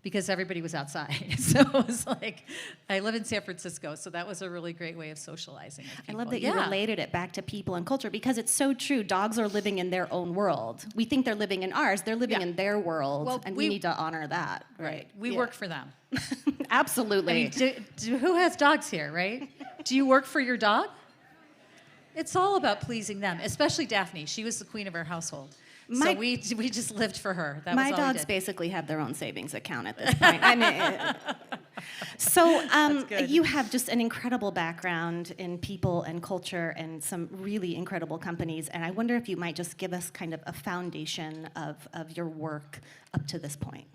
because everybody was outside. So it was like, I live in San Francisco, so that was a really great way of socializing with I people. love that you related it back to people and culture, because it's so true. Dogs are living in their own world. We think they're living in ours. They're living Yeah. in their world, Well, and we need to honor that. Right. We Yeah. work for them. Absolutely. I mean, who has dogs here, right? Do you work for your dog? It's all about pleasing them, especially Daphne. She was the queen of our household. So we just lived for her. That My was all we dogs did. basically have their own savings account at this point. I mean, so good. you have just an incredible background in people and culture and some really incredible companies. And I wonder if you might just give us kind of a foundation of your work up to this point.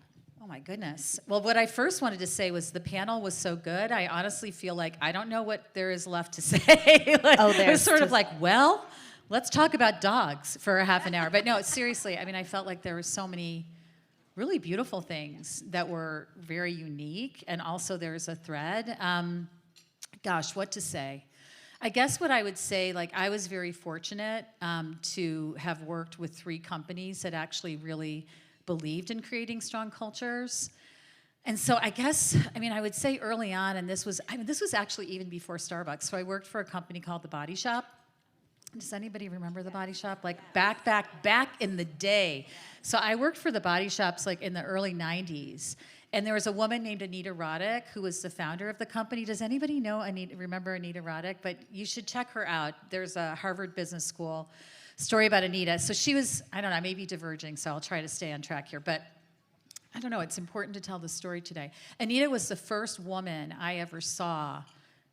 Oh my goodness. Well, what I first wanted to say was the panel was so good. I honestly feel like I don't know what there is left to say. Like, Oh, it was there's sort of just- like, well, let's talk about dogs for a half an hour. But no, seriously, I mean, I felt like there were so many really beautiful things that were very unique, and also there's a thread. Gosh, what to say? I guess what I would say, like, I was very fortunate to have worked with 3 companies that actually really believed in creating strong cultures. And so I guess, I mean, I would say early on, and this was actually even before Starbucks. So I worked for a company called The Body Shop. Does anybody remember The Body Shop? Like back in the day. So I worked for The Body Shops like in the early 90s. And there was a woman named Anita Roddick who was the founder of the company. Does anybody remember Anita Roddick? But you should check her out. There's a Harvard Business School story about Anita. So she was, I don't know, I may be diverging, so I'll try to stay on track here. But I don't know, it's important to tell the story today. Anita was the first woman I ever saw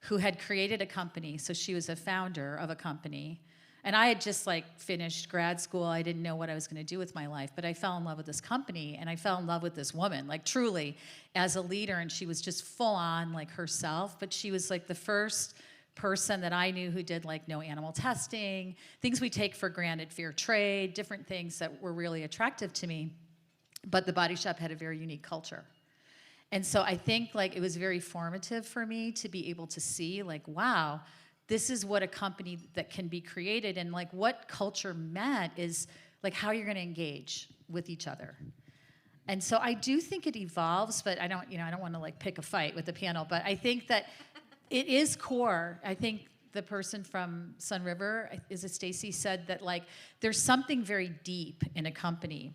who had created a company. So she was a founder of a company. And I had just like finished grad school. I didn't know what I was going to do with my life, but I fell in love with this company, and I fell in love with this woman, like truly as a leader. And she was just full on like herself, but she was like the first person that I knew who did like no animal testing, things we take for granted, fair trade, different things that were really attractive to me. But The Body Shop had a very unique culture. And so I think like it was very formative for me to be able to see like, wow, this is what a company that can be created, and like what culture meant is like how you're going to engage with each other. And so I do think it evolves, but I don't want to like pick a fight with the panel, but I think that it is core. I think the person from Sun River, is it Stacy, said that like there's something very deep in a company.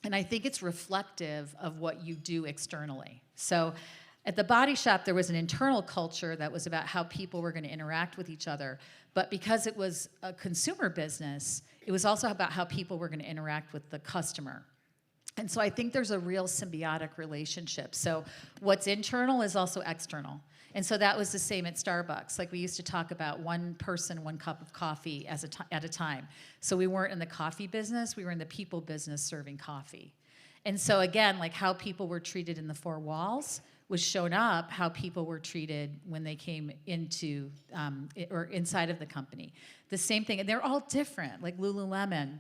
And I think it's reflective of what you do externally. So at The Body Shop, there was an internal culture that was about how people were going to interact with each other. But because it was a consumer business, it was also about how people were going to interact with the customer. And so I think there's a real symbiotic relationship. So what's internal is also external. And so that was the same at Starbucks. Like we used to talk about one person, one cup of coffee at a time. So we weren't in the coffee business, we were in the people business serving coffee. And so again, like how people were treated in the 4 walls was shown up how people were treated when they came into or inside of the company. The same thing, and they're all different. Like Lululemon,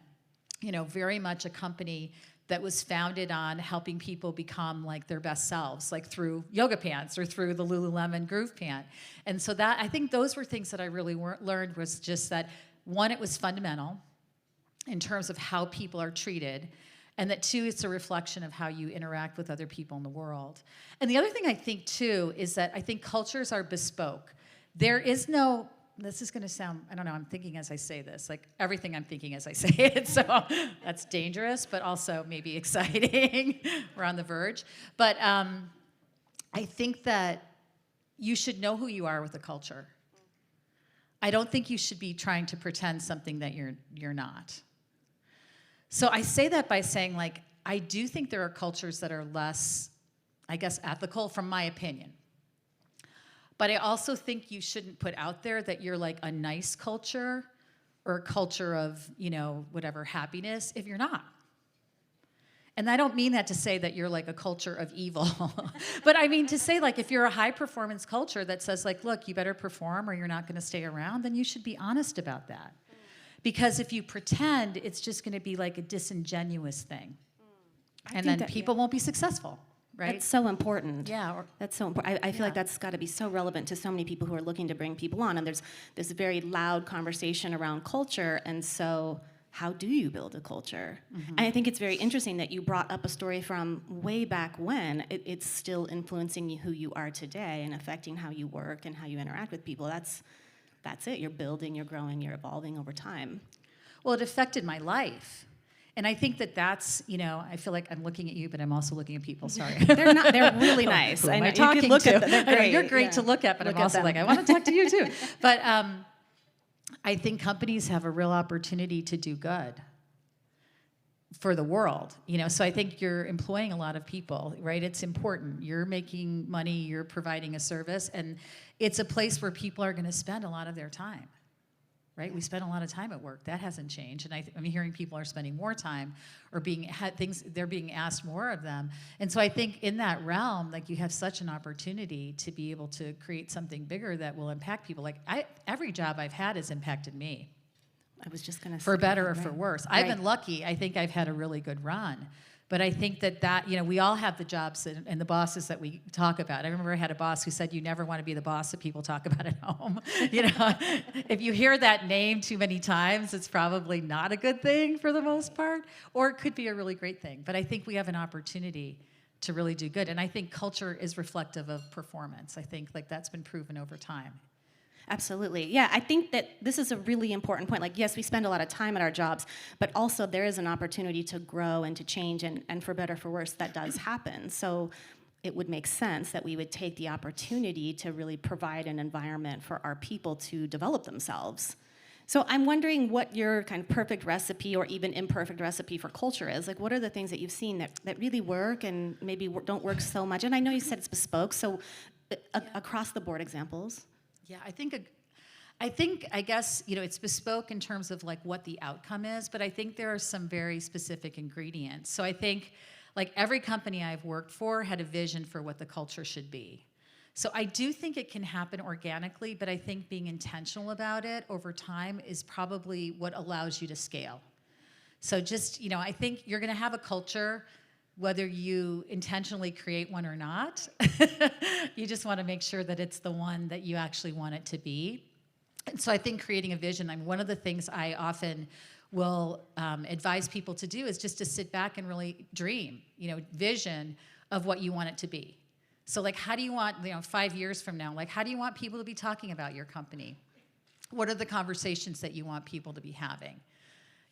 very much a company that was founded on helping people become like their best selves, like through yoga pants or through the Lululemon Groove Pant. And so that, I think those were things that I really learned, was just that, one, it was fundamental in terms of how people are treated, and that 2, it's a reflection of how you interact with other people in the world. And the other thing I think too is that I think cultures are bespoke. There is no, this is gonna sound, I don't know, I'm thinking as I say this, like everything I'm thinking as I say it, so that's dangerous, but also maybe exciting. We're on the verge. But I think that you should know who you are with a culture. I don't think you should be trying to pretend something that you're not. So I say that by saying, like, I do think there are cultures that are less, I guess, ethical, from my opinion. But I also think you shouldn't put out there that you're like a nice culture or a culture of, whatever, happiness, if you're not. And I don't mean that to say that you're like a culture of evil, but I mean to say like if you're a high performance culture that says like, look, you better perform or you're not going to stay around, then you should be honest about that. Because if you pretend, it's just going to be like a disingenuous thing. And then people won't be successful, right? That's so important. Yeah. That's so important. I feel like that's got to be so relevant to so many people who are looking to bring people on. And there's this very loud conversation around culture. And so how do you build a culture? And I think it's very interesting that you brought up a story from way back when. It's still influencing who you are today and affecting how you work and how you interact with people. That's it. You're building, you're growing, you're evolving over time. Well, it affected my life. And I think that's, I feel like I'm looking at you, but I'm also looking at people, sorry. They're really nice. Who am know I talking you can look to? at them. They're great. You're great to look at, but I'm also like, I want to talk to you too. But I think companies have a real opportunity to do good for the world, so I think you're employing a lot of people, right? It's important. You're making money, you're providing a service, and it's a place where people are going to spend a lot of their time, right? We spend a lot of time at work. That hasn't changed, and I'm hearing people are spending more time or they're being asked more of them. And so I think in that realm, like you have such an opportunity to be able to create something bigger that will impact people. Like every job I've had has impacted me. I was just going to say. For better or right. for worse. Right. I've been lucky. I think I've had a really good run. But I think that we all have the jobs and the bosses that we talk about. I remember I had a boss who said, you never want to be the boss that people talk about at home. If you hear that name too many times, it's probably not a good thing for the most part, or it could be a really great thing. But I think we have an opportunity to really do good. And I think culture is reflective of performance. I think like that's been proven over time. Absolutely. Yeah, I think that this is a really important point. Like, yes, we spend a lot of time at our jobs, but also there is an opportunity to grow and to change, and for better or for worse, that does happen. So it would make sense that we would take the opportunity to really provide an environment for our people to develop themselves. So I'm wondering what your kind of perfect recipe or even imperfect recipe for culture is. Like, what are the things that you've seen that really work and maybe don't work so much? And I know you said it's bespoke, so across the board examples. Yeah, I guess, it's bespoke in terms of like what the outcome is, but I think there are some very specific ingredients. So I think like every company I've worked for had a vision for what the culture should be. So I do think it can happen organically, but I think being intentional about it over time is probably what allows you to scale. So just, I think you're going to have a culture whether you intentionally create one or not. You just want to make sure that it's the one that you actually want it to be. And so I think creating a vision, one of the things I often will advise people to do is just to sit back and really dream, vision of what you want it to be. So like, how do you want, 5 years from now, like, how do you want people to be talking about your company? What are the conversations that you want people to be having?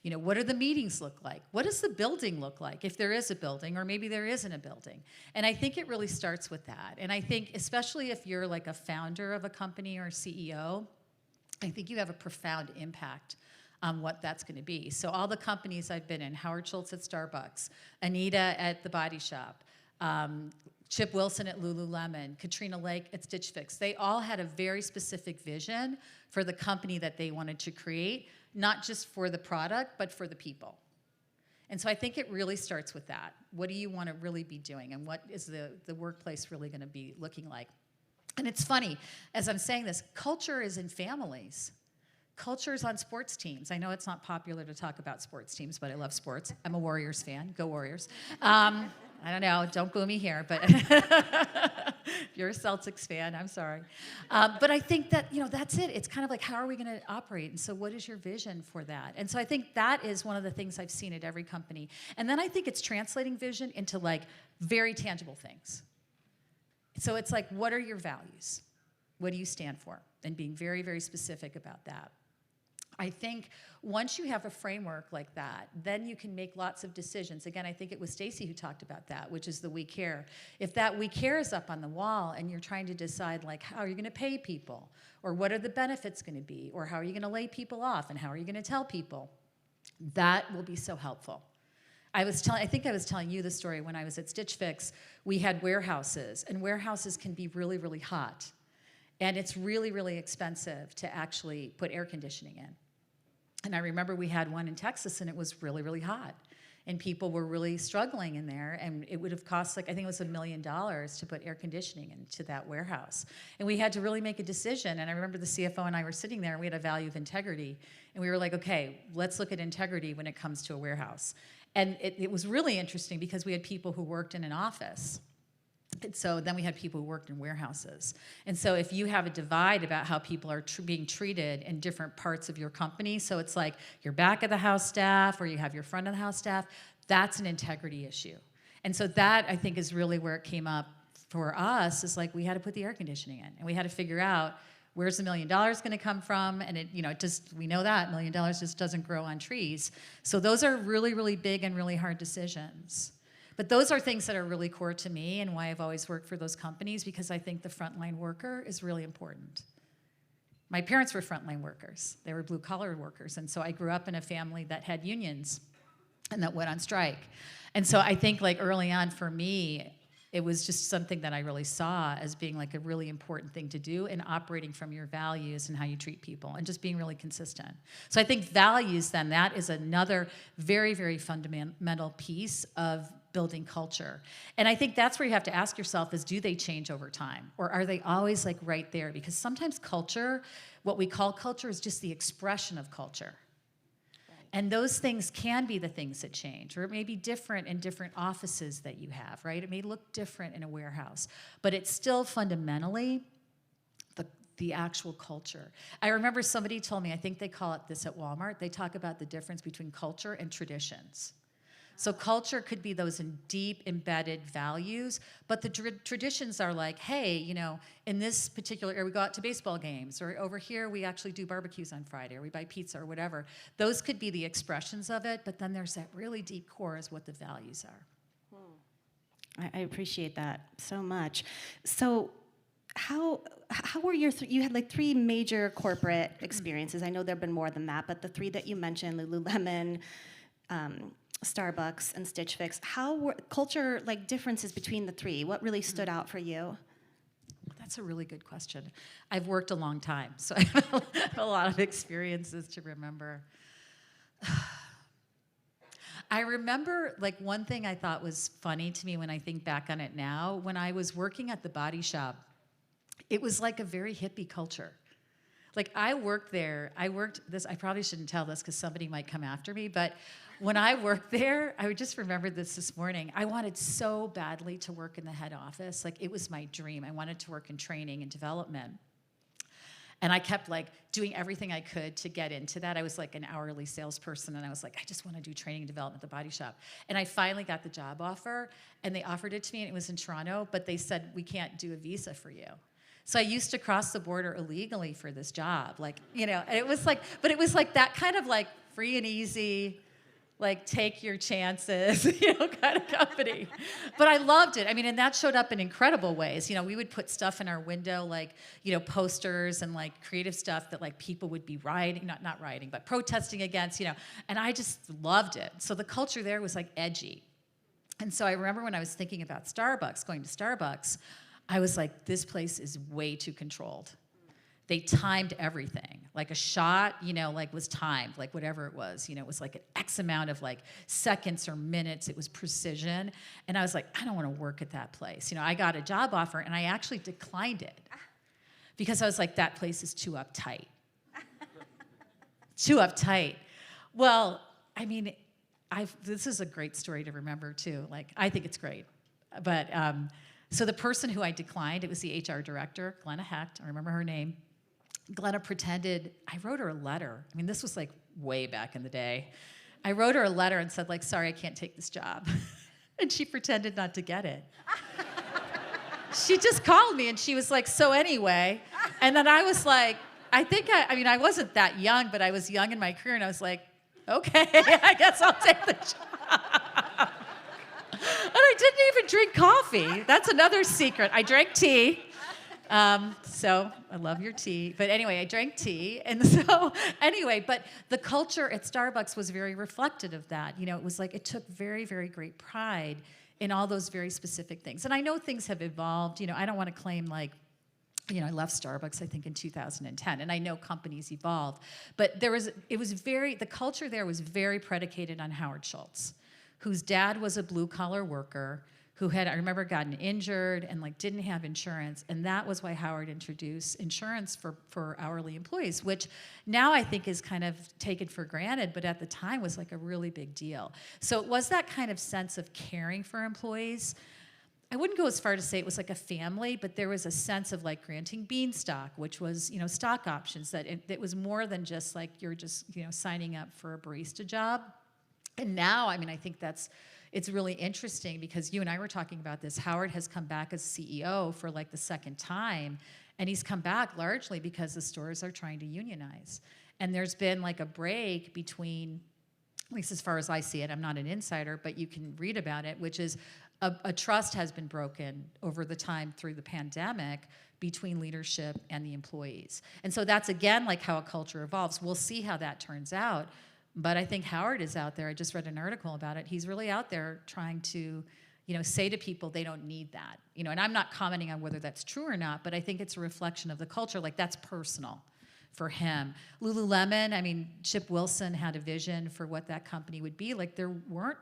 What do the meetings look like? What does the building look like, if there is a building, or maybe there isn't a building? And I think it really starts with that. And I think, especially if you're like a founder of a company or a CEO, I think you have a profound impact on what that's going to be. So all the companies I've been in, Howard Schultz at Starbucks, Anita at The Body Shop, Chip Wilson at Lululemon, Katrina Lake at Stitch Fix, they all had a very specific vision for the company that they wanted to create, not just for the product, but for the people. And so I think it really starts with that. What do you want to really be doing? And what is the workplace really going to be looking like? And it's funny, as I'm saying this, culture is in families. Culture is on sports teams. I know it's not popular to talk about sports teams, but I love sports. I'm a Warriors fan. Go Warriors. I don't know, don't boo me here, but if you're a Celtics fan, I'm sorry. But I think that, that's it. It's kind of like, how are we going to operate? And so what is your vision for that? And so I think that is one of the things I've seen at every company. And then I think it's translating vision into like very tangible things. So it's like, what are your values? What do you stand for? And being very, very specific about that. I think once you have a framework like that, then you can make lots of decisions. Again, I think it was Stacy who talked about that, which is the we care. If that we care is up on the wall and you're trying to decide like, how are you going to pay people? Or what are the benefits going to be? Or how are you going to lay people off? And how are you going to tell people? That will be so helpful. I think I was telling you the story when I was at Stitch Fix. We had warehouses, and warehouses can be really, really hot. And it's really, really expensive to actually put air conditioning in. And I remember we had one in Texas, and it was really, really hot. And people were really struggling in there, and it would have cost I think it was $1 million to put air conditioning into that warehouse. And we had to really make a decision, and I remember the CFO and I were sitting there, and we had a value of integrity, and we were like, okay, let's look at integrity when it comes to a warehouse. And it was really interesting because we had people who worked in an office. And so then we had people who worked in warehouses. And so if you have a divide about how people are being treated in different parts of your company, so it's like your back of the house staff or you have your front of the house staff, that's an integrity issue. And so that, I think, is really where it came up for us, is like we had to put the air conditioning in, and we had to figure out where's the $1 million going to come from, and we know that $1 million just doesn't grow on trees. So those are really, really big and really hard decisions. But those are things that are really core to me and why I've always worked for those companies, because I think the frontline worker is really important. My parents were frontline workers. They were blue-collar workers. And so I grew up in a family that had unions and that went on strike. And so I think early on for me, it was just something that I really saw as being a really important thing to do, and operating from your values and how you treat people and just being really consistent. So I think values then, that is another very, very fundamental piece of building culture. And I think that's where you have to ask yourself is, do they change over time? Or are they always right there? Because sometimes culture, what we call culture, is just the expression of culture. And those things can be the things that change, or it may be different in different offices that you have, right? It may look different in a warehouse, but it's still fundamentally the actual culture. I remember somebody told me, I think they call it this at Walmart, they talk about the difference between culture and traditions. So culture could be those deep embedded values, but the traditions are like, hey, in this particular area we go out to baseball games, or over here we actually do barbecues on Friday, or we buy pizza or whatever. Those could be the expressions of it, but then there's that really deep core is what the values are. I appreciate that so much. So how were you had 3 major corporate experiences. I know there have been more than that, but the 3 that you mentioned, Lululemon, Starbucks, and Stitch Fix, how were culture differences between the 3? What really stood out for you? That's a really good question. I've worked a long time, so I have a lot of experiences to remember. I remember one thing I thought was funny to me when I think back on it now, when I was working at the Body Shop, it was a very hippie culture. I worked there, I probably shouldn't tell this because somebody might come after me, but when I worked there, I just remembered this morning, I wanted so badly to work in the head office. It was my dream. I wanted to work in training and development. And I kept doing everything I could to get into that. I was an hourly salesperson, and I was I just want to do training and development at the Body Shop. And I finally got the job offer, and they offered it to me, and it was in Toronto, but they said, we can't do a visa for you. So I used to cross the border illegally for this job, and it was but it was that kind of free and easy, take your chances, kind of company. But I loved it. I mean, and that showed up in incredible ways. We would put stuff in our window, posters and creative stuff that people would be rioting, not rioting, but protesting against, and I just loved it. So the culture there was edgy. And so I remember when I was thinking about Starbucks, going to Starbucks, I was this place is way too controlled. They timed everything. A shot, was timed, whatever it was. It was an X amount of seconds or minutes. It was precision. And I was I don't want to work at that place. I got a job offer, and I actually declined it because I was that place is too uptight. Too uptight. Well, I mean, this is a great story to remember, too. I think it's great. But so the person who I declined, it was the HR director, Glenna Hecht. I remember her name. Glenna pretended, I wrote her a letter. I mean, this was way back in the day. I wrote her a letter and said sorry, I can't take this job. And she pretended not to get it. She just called me and she was so anyway. And then I was I wasn't that young, but I was young in my career, and I was okay, I guess I'll take the job. And I didn't even drink coffee. That's another secret. I drank tea. So I love your tea. But anyway, I drank tea. And so anyway, but the culture at Starbucks was very reflective of that. It was it took very, very great pride in all those very specific things. And I know things have evolved. I don't want to claim I left Starbucks, I think, in 2010, and I know companies evolve. But the culture there was very predicated on Howard Schultz, whose dad was a blue collar worker who had, I remember, gotten injured and like didn't have insurance. And that was why Howard introduced insurance for hourly employees, which now I think is kind of taken for granted, but at the time was like a really big deal. So it was that kind of sense of caring for employees. I wouldn't go as far to say it was like a family, but there was a sense of like granting beanstalk, which was, stock options, that it was more than just like you're just, signing up for a barista job. And now, I mean, I think it's really interesting because you and I were talking about this. Howard has come back as CEO for like the second time, and he's come back largely because the stores are trying to unionize. And there's been like a break between, at least as far as I see it, I'm not an insider, but you can read about it, which is a trust has been broken over the time through the pandemic between leadership and the employees. And so that's, again, like how a culture evolves. We'll see how that turns out. But I think Howard is out there. I just read an article about it. He's really out there trying to, say to people they don't need that. And I'm not commenting on whether that's true or not, but I think it's a reflection of the culture. Like, that's personal for him. Lululemon, I mean, Chip Wilson had a vision for what that company would be. Like, there weren't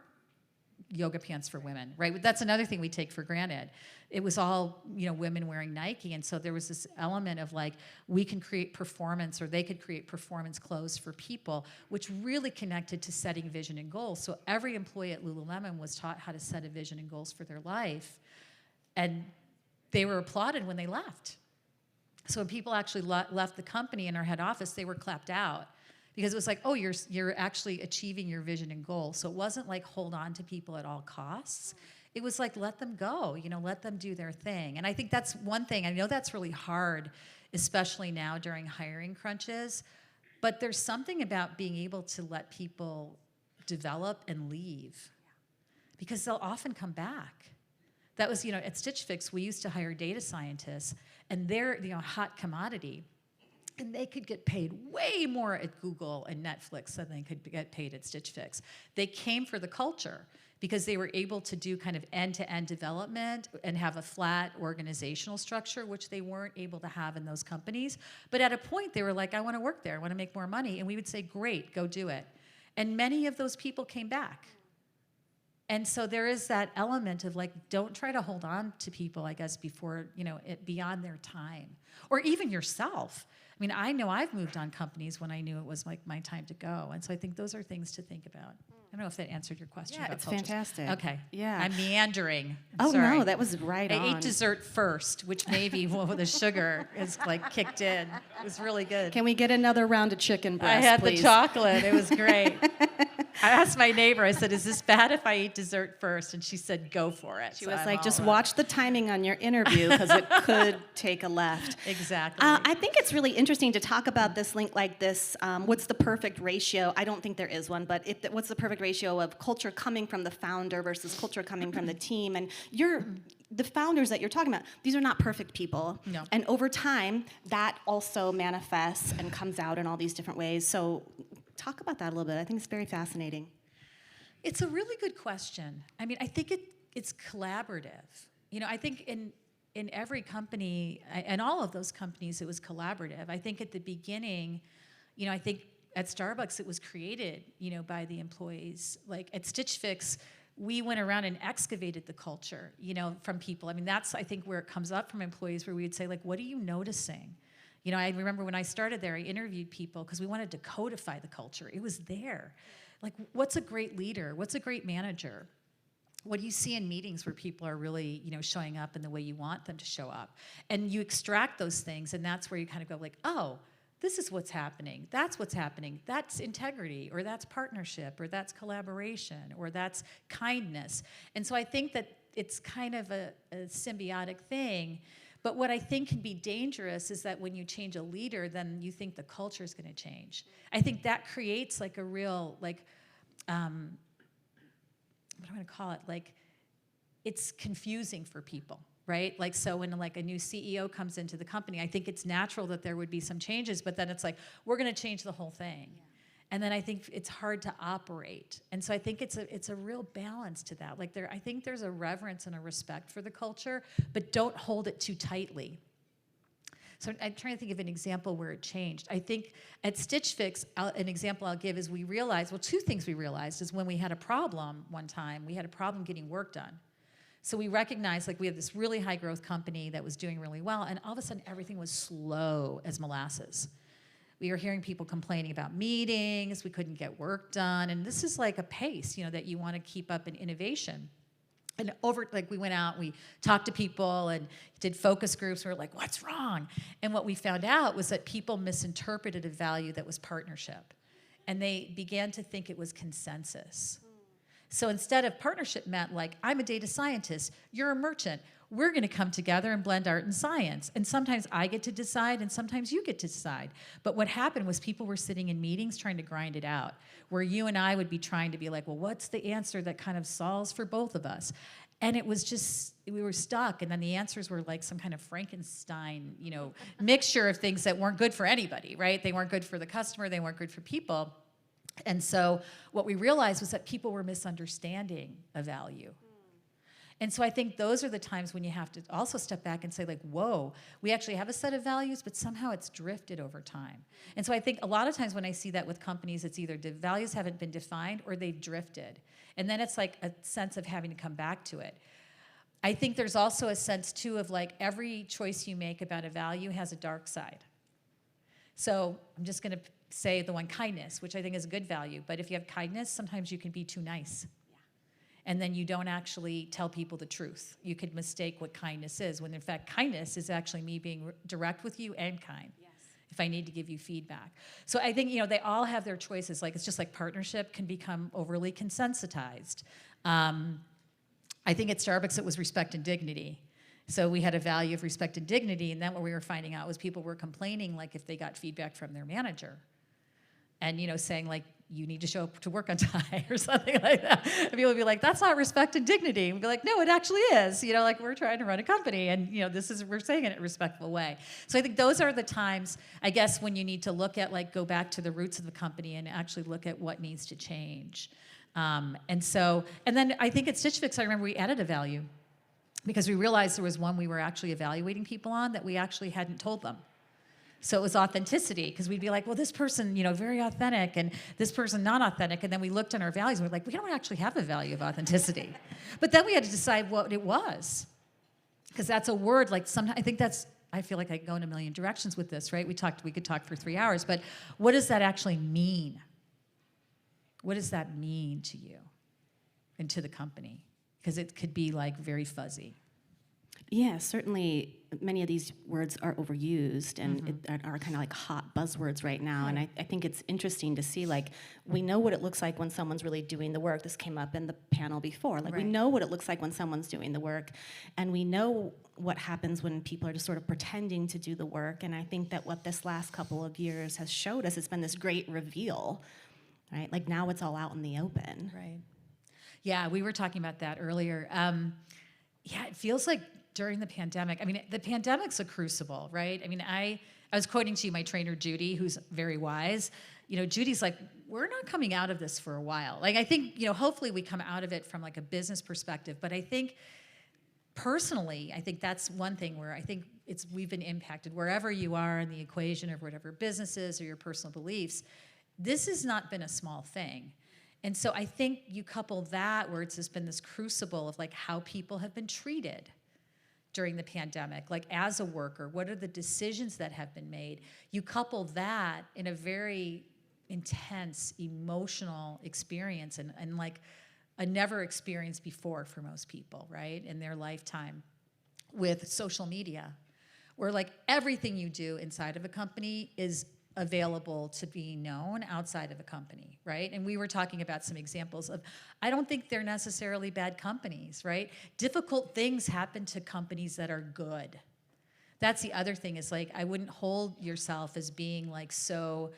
yoga pants for women, right? That's another thing we take for granted. It was all, women wearing Nike. And so there was this element of like, we can create performance, or they could create performance clothes for people, which really connected to setting vision and goals. So every employee at Lululemon was taught how to set a vision and goals for their life. And they were applauded when they left. So when people actually left the company in our head office, they were clapped out. Because it was like, oh, you're actually achieving your vision and goal. So it wasn't like hold on to people at all costs. It was like let them go, let them do their thing. And I think that's one thing. I know that's really hard, especially now during hiring crunches. But there's something about being able to let people develop and leave, because they'll often come back. That was, at Stitch Fix, we used to hire data scientists, and they're, a hot commodity. And they could get paid way more at Google and Netflix than they could get paid at Stitch Fix. They came for the culture because they were able to do kind of end-to-end development and have a flat organizational structure, which they weren't able to have in those companies. But at a point, they were like, I want to work there. I want to make more money. And we would say, great, go do it. And many of those people came back. And so there is that element of like, don't try to hold on to people, I guess, before, beyond their time. Or even yourself. I mean, I know I've moved on companies when I knew it was like my time to go. And so I think those are things to think about. I don't know if that answered your question. Yeah, about it's cultures. fantastic. Okay. Yeah. I'm meandering. Oh, Sorry. no, that was right on. I ate dessert first, which maybe the sugar is like kicked in. It was really good. Can we get another round of chicken breast, I had please? the chocolate. It was great. I asked my neighbor, I said, is this bad if I eat dessert first? And she said, go for it. She was like, just watch the timing on your interview because it could take a left. Exactly. I think it's really interesting to talk about this link like this. What's the perfect ratio? I don't think there is one, but what's the perfect ratio of culture coming from the founder versus culture coming from the team? And the founders that you're talking about, these are not perfect people. No. And over time, that also manifests and comes out in all these different ways. So talk about that a little bit. I think it's very fascinating. It's a really good question. I mean, I think it's collaborative. I think in every company, and all of those companies, it was collaborative. I think at the beginning, I think at Starbucks, it was created, by the employees. Like at Stitch Fix, we went around and excavated the culture, from people. I mean, that's, I think, where it comes up from employees, where we would say, like, what are you noticing? I remember when I started there, I interviewed people because we wanted to codify the culture. It was there. Like, what's a great leader? What's a great manager? What do you see in meetings where people are really, showing up in the way you want them to show up? And you extract those things, and that's where you kind of go like, oh, this is what's happening. That's what's happening. That's integrity, or that's partnership, or that's collaboration, or that's kindness. And so I think that it's kind of a symbiotic thing. But what I think can be dangerous is that when you change a leader, then you think the culture is going to change. I think that creates like a real, like, what am I going to call it? Like, it's confusing for people, right? Like, so when like a new CEO comes into the company, I think it's natural that there would be some changes, but then it's like, we're going to change the whole thing. Yeah. And then I think it's hard to operate. And so I think it's a real balance to that. Like I think there's a reverence and a respect for the culture, but don't hold it too tightly. So I'm trying to think of an example where it changed. I think at Stitch Fix, an example I'll give is we realized, well, two things we realized is when we had a problem one time, we had a problem getting work done. So we recognized like we had this really high growth company that was doing really well, and all of a sudden everything was slow as molasses. We were hearing people complaining about meetings, we couldn't get work done, and this is like a pace, that you want to keep up in innovation. And we went out, we talked to people and did focus groups. We were like, what's wrong? And what we found out was that people misinterpreted a value that was partnership. And they began to think it was consensus. So instead of partnership meant like, I'm a data scientist, you're a merchant. We're going to come together and blend art and science. And sometimes I get to decide and sometimes you get to decide. But what happened was people were sitting in meetings trying to grind it out, where you and I would be trying to be like, well, what's the answer that kind of solves for both of us? And it was just, we were stuck. And then the answers were like some kind of Frankenstein, mixture of things that weren't good for anybody, right? They weren't good for the customer. They weren't good for people. And so what we realized was that people were misunderstanding a value. And so I think those are the times when you have to also step back and say like, whoa, we actually have a set of values, but somehow it's drifted over time. And so I think a lot of times when I see that with companies, it's either the values haven't been defined or they've drifted. And then it's like a sense of having to come back to it. I think there's also a sense too of like every choice you make about a value has a dark side. So I'm just gonna say the one kindness, which I think is a good value, but if you have kindness, sometimes you can be too nice. And then you don't actually tell people the truth. You could mistake what kindness is, when in fact kindness is actually me being direct with you and kind. Yes. If I need to give you feedback. So I think, they all have their choices. Like, it's just like partnership can become overly consensitized. I think at Starbucks it was respect and dignity. So we had a value of respect and dignity, and then what we were finding out was people were complaining like if they got feedback from their manager. And, saying like, you need to show up to work on time or something like that. And people would be like, that's not respect and dignity. And we'd be like, no, it actually is. Like we're trying to run a company and, we're saying it in a respectful way. So I think those are the times, I guess, when you need to look at like, go back to the roots of the company and actually look at what needs to change. And then I think at Stitch Fix, I remember we added a value because we realized there was one we were actually evaluating people on that we actually hadn't told them. So it was authenticity, because we'd be like, well, this person, very authentic, and this person not authentic. And then we looked on our values, and we're like, we don't actually have a value of authenticity. But then we had to decide what it was, because that's a word, like sometimes, I feel like I go in a million directions with this, right? We could talk for 3 hours, but what does that actually mean? What does that mean to you and to the company? Because it could be like very fuzzy. Yeah, certainly many of these words are overused and are kind of like hot buzzwords right now. And I think it's interesting to see, like, we know what it looks like when someone's really doing the work. This came up in the panel before. Like, we know what it looks like when someone's doing the work. And we know what happens when people are just sort of pretending to do the work. And I think that what this last couple of years has showed us, it's been this great reveal, right? Like, now it's all out in the open. Right. Yeah, we were talking about that earlier. Yeah, it feels like during the pandemic, the pandemic's a crucible, right? I was quoting to you my trainer, Judy, who's very wise. Judy's like, we're not coming out of this for a while. Like, I think, hopefully we come out of it from like a business perspective. But I think personally, I think that's one thing where I think we've been impacted wherever you are in the equation of whatever businesses or your personal beliefs. This has not been a small thing. And so I think you couple that where it's just been this crucible of like how people have been treated during the pandemic, like as a worker, what are the decisions that have been made? You couple that in a very intense emotional experience and like a never experienced before for most people, right, in their lifetime, with social media, where like everything you do inside of a company is available to be known outside of a company, right? And we were talking about some examples of, I don't think they're necessarily bad companies, right? Difficult things happen to companies that are good. That's the other thing, is like, I wouldn't hold yourself as being like so,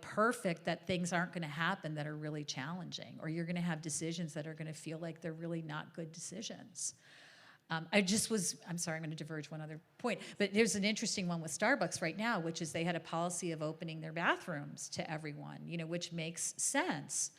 perfect that things aren't gonna happen that are really challenging, or you're gonna have decisions that are gonna feel like they're really not good decisions. I'm sorry, I'm going to diverge one other point, but there's an interesting one with Starbucks right now, which is they had a policy of opening their bathrooms to everyone, which makes sense.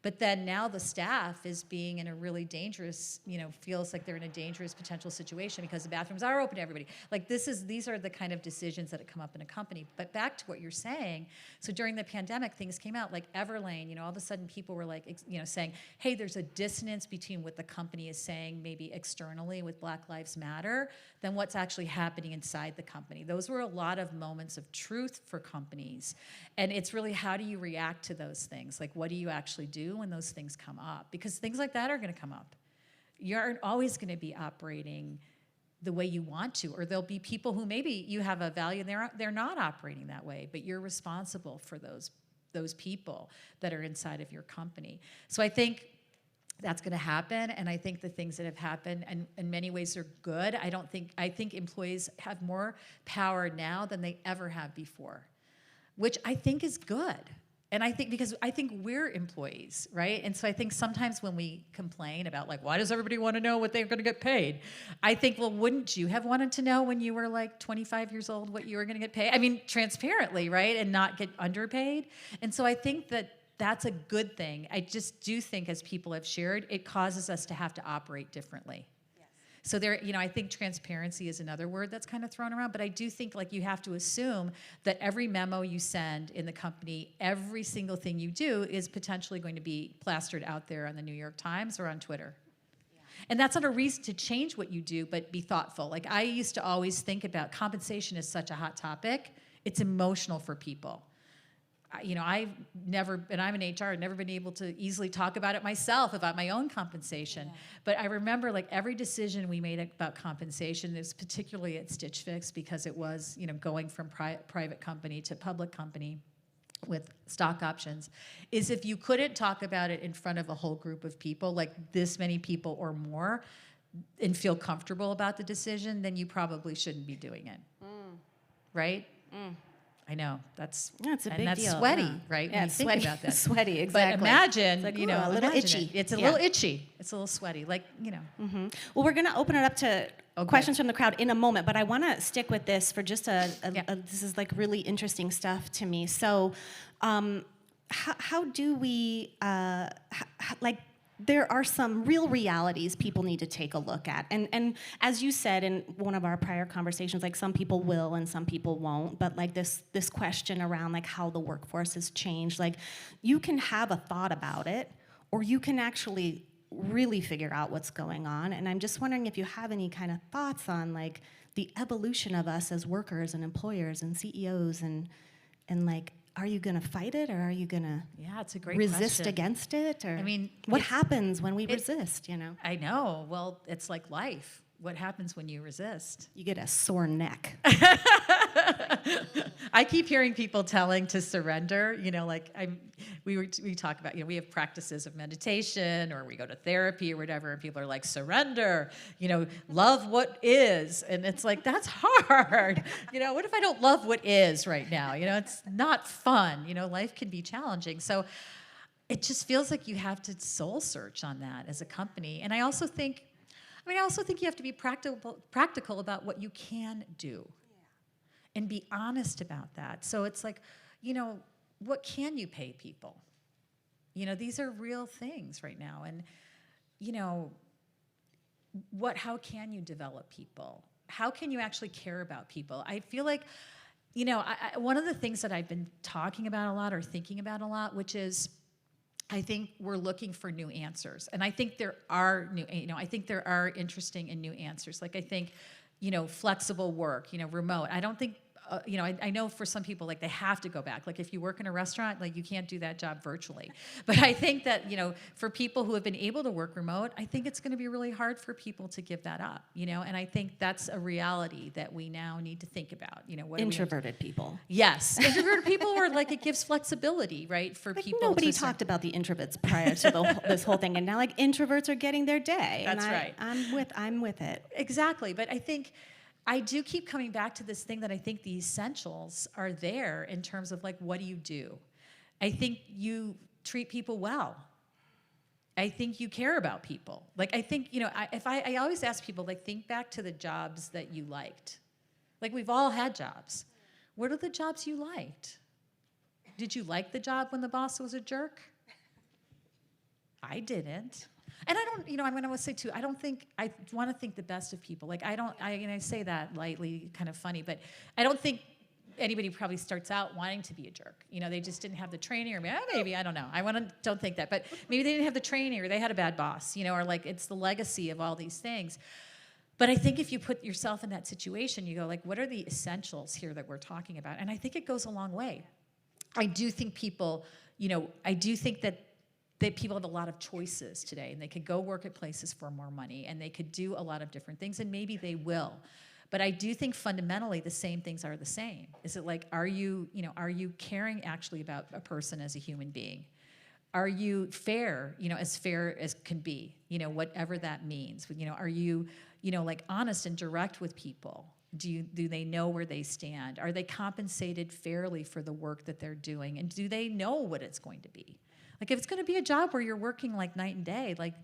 But then now the staff is being in a really dangerous, feels like they're in a dangerous potential situation because the bathrooms are open to everybody. Like these are the kind of decisions that come up in a company. But back to what you're saying, so during the pandemic, things came out like Everlane, all of a sudden people were like, saying, hey, there's a dissonance between what the company is saying maybe externally with Black Lives Matter than what's actually happening inside the company. Those were a lot of moments of truth for companies. And it's really, how do you react to those things? Like, what do you actually do when those things come up? Because things like that are going to come up. You aren't always going to be operating the way you want to, or there'll be people who maybe you have a value and they're not operating that way, but you're responsible for those people that are inside of your company. So I think that's going to happen, and I think the things that have happened, and in many ways, are good. I think employees have more power now than they ever have before, which I think is good. And because I think we're employees, right? And so I think sometimes when we complain about like, why does everybody want to know what they're going to get paid? I think, well, wouldn't you have wanted to know when you were like 25 years old what you were going to get paid? I mean, transparently, right? And not get underpaid. And so I think that that's a good thing. I just do think, as people have shared, it causes us to have to operate differently. So I think transparency is another word that's kind of thrown around, but I do think like you have to assume that every memo you send in the company, every single thing you do is potentially going to be plastered out there on the New York Times or on Twitter. Yeah. And that's not a reason to change what you do, but be thoughtful. Like I used to always think about compensation is such a hot topic. It's emotional for people. I've never, and I'm in HR, I've never been able to easily talk about it myself, about my own compensation. Yeah. But I remember like every decision we made about compensation, is particularly at Stitch Fix, because it was, going from private company to public company with stock options, is if you couldn't talk about it in front of a whole group of people, like this many people or more, and feel comfortable about the decision, then you probably shouldn't be doing it. Right? I know that's a big deal. And that's sweaty, yeah. right? Yeah, when you think sweaty, about that. sweaty, exactly. But imagine, it's like, a little itchy. It's a little itchy. It's a little sweaty, like. Mm-hmm. Well, we're going to open it up to questions from the crowd in a moment, but I want to stick with this for just this is like really interesting stuff to me. So, how do we there are some real realities people need to take a look at. And as you said in one of our prior conversations, like some people will and some people won't, but like this question around like how the workforce has changed, like you can have a thought about it, or you can actually really figure out what's going on. And I'm just wondering if you have any kind of thoughts on like the evolution of us as workers and employers and CEOs and like, are you going to fight it, or are you going to it's a great resist question. Against it? Or I mean, what happens when we resist, I know. Well, it's like life. What happens when you resist? You get a sore neck. I keep hearing people telling to surrender. We talk about, we have practices of meditation, or we go to therapy or whatever, and people are like, surrender, love what is. And it's like, that's hard. What if I don't love what is right now? It's not fun. Life can be challenging. So it just feels like you have to soul search on that as a company. And I also think you have to be practical about what you can do. And be honest about that. So it's like, what can you pay people? These are real things right now. And, how can you develop people? How can you actually care about people? I feel like, one of the things that I've been talking about a lot or thinking about a lot, which is, I think we're looking for new answers. And I think there are I think there are interesting and new answers. Like I think, flexible work, remote. I don't think, I know for some people, like they have to go back. Like if you work in a restaurant, like you can't do that job virtually. But I think that, for people who have been able to work remote, I think it's going to be really hard for people to give that up, and I think that's a reality that we now need to think about, what introverted people. Yes. Introverted people, or like it gives flexibility, right, for like people. Nobody talked about the introverts prior to this whole thing, and now like introverts are getting their day. That's right. I'm with it. Exactly. But I think I do keep coming back to this thing that I think the essentials are there in terms of like, what do you do? I think you treat people well. I think you care about people. Like I think, I always ask people, like, think back to the jobs that you liked. Like we've all had jobs. What are the jobs you liked? Did you like the job when the boss was a jerk? I didn't. And I don't, I'm going to say too, I want to think the best of people. Like, and I say that lightly, kind of funny, but I don't think anybody probably starts out wanting to be a jerk. They just didn't have the training, or maybe, I don't know. Don't think that, but maybe they didn't have the training, or they had a bad boss, or like it's the legacy of all these things. But I think if you put yourself in that situation, you go like, what are the essentials here that we're talking about? And I think it goes a long way. I do think people, I do think that people have a lot of choices today, and they could go work at places for more money, and they could do a lot of different things, and maybe they will. But I do think fundamentally the same things are the same. Is it like, are you caring actually about a person as a human being? Are you fair, as fair as can be, whatever that means? Are you, like honest and direct with people? Do they know where they stand? Are they compensated fairly for the work that they're doing? And do they know what it's going to be? Like, if it's going to be a job where you're working like night and day, like,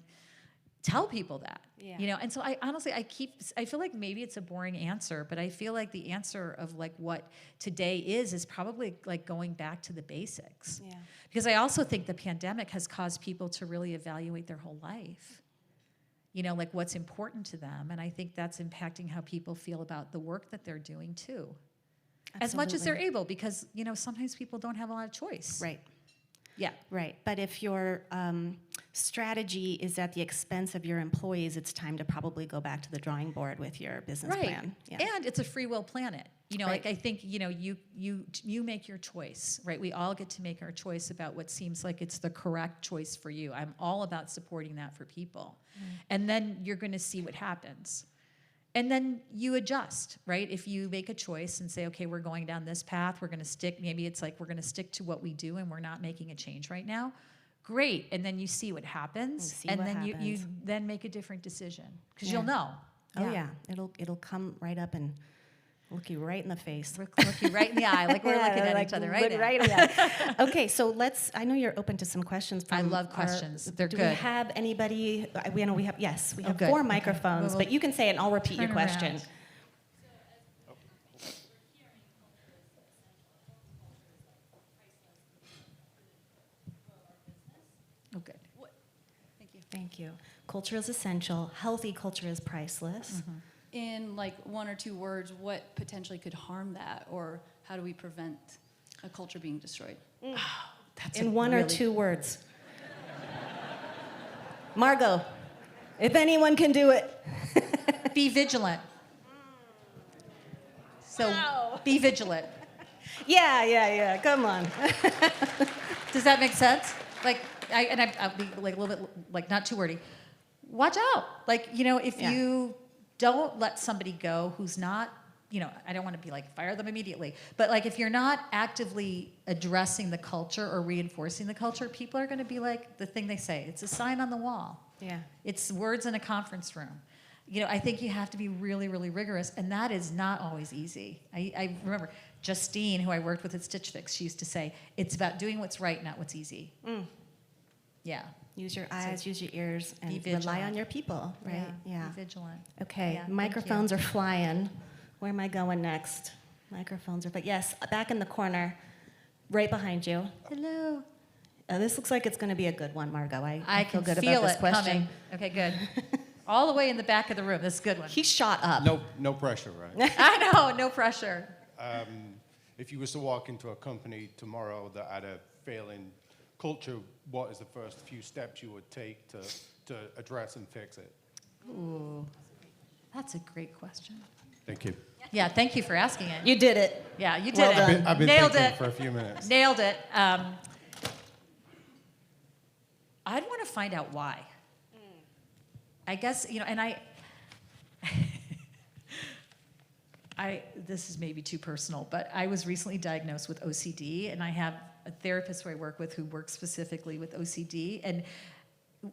tell people that. Yeah. And so I honestly, I feel like maybe it's a boring answer, but I feel like the answer of like what today is probably like going back to the basics. Yeah. Because I also think the pandemic has caused people to really evaluate their whole life. Like what's important to them. And I think that's impacting how people feel about the work that they're doing too. Absolutely. As much as they're able, because, sometimes people don't have a lot of choice. Right. Yeah. Right. But if your strategy is at the expense of your employees, it's time to probably go back to the drawing board with your business plan. Yeah. And it's a free will planet. Right. Like I think, you make your choice, right? We all get to make our choice about what seems like it's the correct choice for you. I'm all about supporting that for people. And then you're going to see what happens. And then you adjust, right? If you make a choice and say, okay, we're going down this path, we're going to stick, maybe it's like we're going to stick to what we do and we're not making a change right now. Great. And then you see what happens. And then you then make a different decision because you'll know. Oh yeah. It'll come right up and look you right in the face. Look you right in the eye, like we're looking at each other right now. Right in the eye. Okay, so I know you're open to some questions. I love questions. They're do good. Do we have anybody? We have 4 good. microphones, but you can say it and I'll repeat your question. Around. Oh, good. Thank you. Thank you. Culture is essential. Healthy culture is priceless. In like 1 or 2 words, what potentially could harm that, or how do we prevent a culture being destroyed? In 1 or 2 words. Margot, if anyone can do it. Be vigilant. So be vigilant. Yeah. Come on. Does that make sense? Like, I'll be like a little bit like not too wordy. Watch out. Like, if you don't let somebody go who's not, I don't want to be like fire them immediately, but like if you're not actively addressing the culture or reinforcing the culture, people are going to be like the thing they say. It's a sign on the wall. Yeah. It's words in a conference room. I think you have to be really, really rigorous, and that is not always easy. I remember Justine, who I worked with at Stitch Fix, she used to say, it's about doing what's right, not what's easy. Yeah. Use your eyes, use your ears, and Be vigilant. rely on your people, right? Yeah. Be vigilant. Okay, Yeah, microphones are flying. Where am I going next? Microphones are, but yes, back in the corner, right behind you. Hello. This looks like it's going to be a good one, Margot. I can feel good feel about this it question. coming. Okay, good. All the way in the back of the room. This is a good one. He shot up. No pressure, right? I know, no pressure. If you was to walk into a company tomorrow that had a failing culture, what is the first few steps you would take to address and fix it? Ooh, that's a great question. Thank you. Yeah, thank you for asking it. You did it. Yeah, you did Well it. done. I've been Nailed thinking it. for a few minutes. Nailed it. I'd want to find out why. I guess, and this is maybe too personal, but I was recently diagnosed with OCD, and I have a therapist who I work with who works specifically with OCD. And,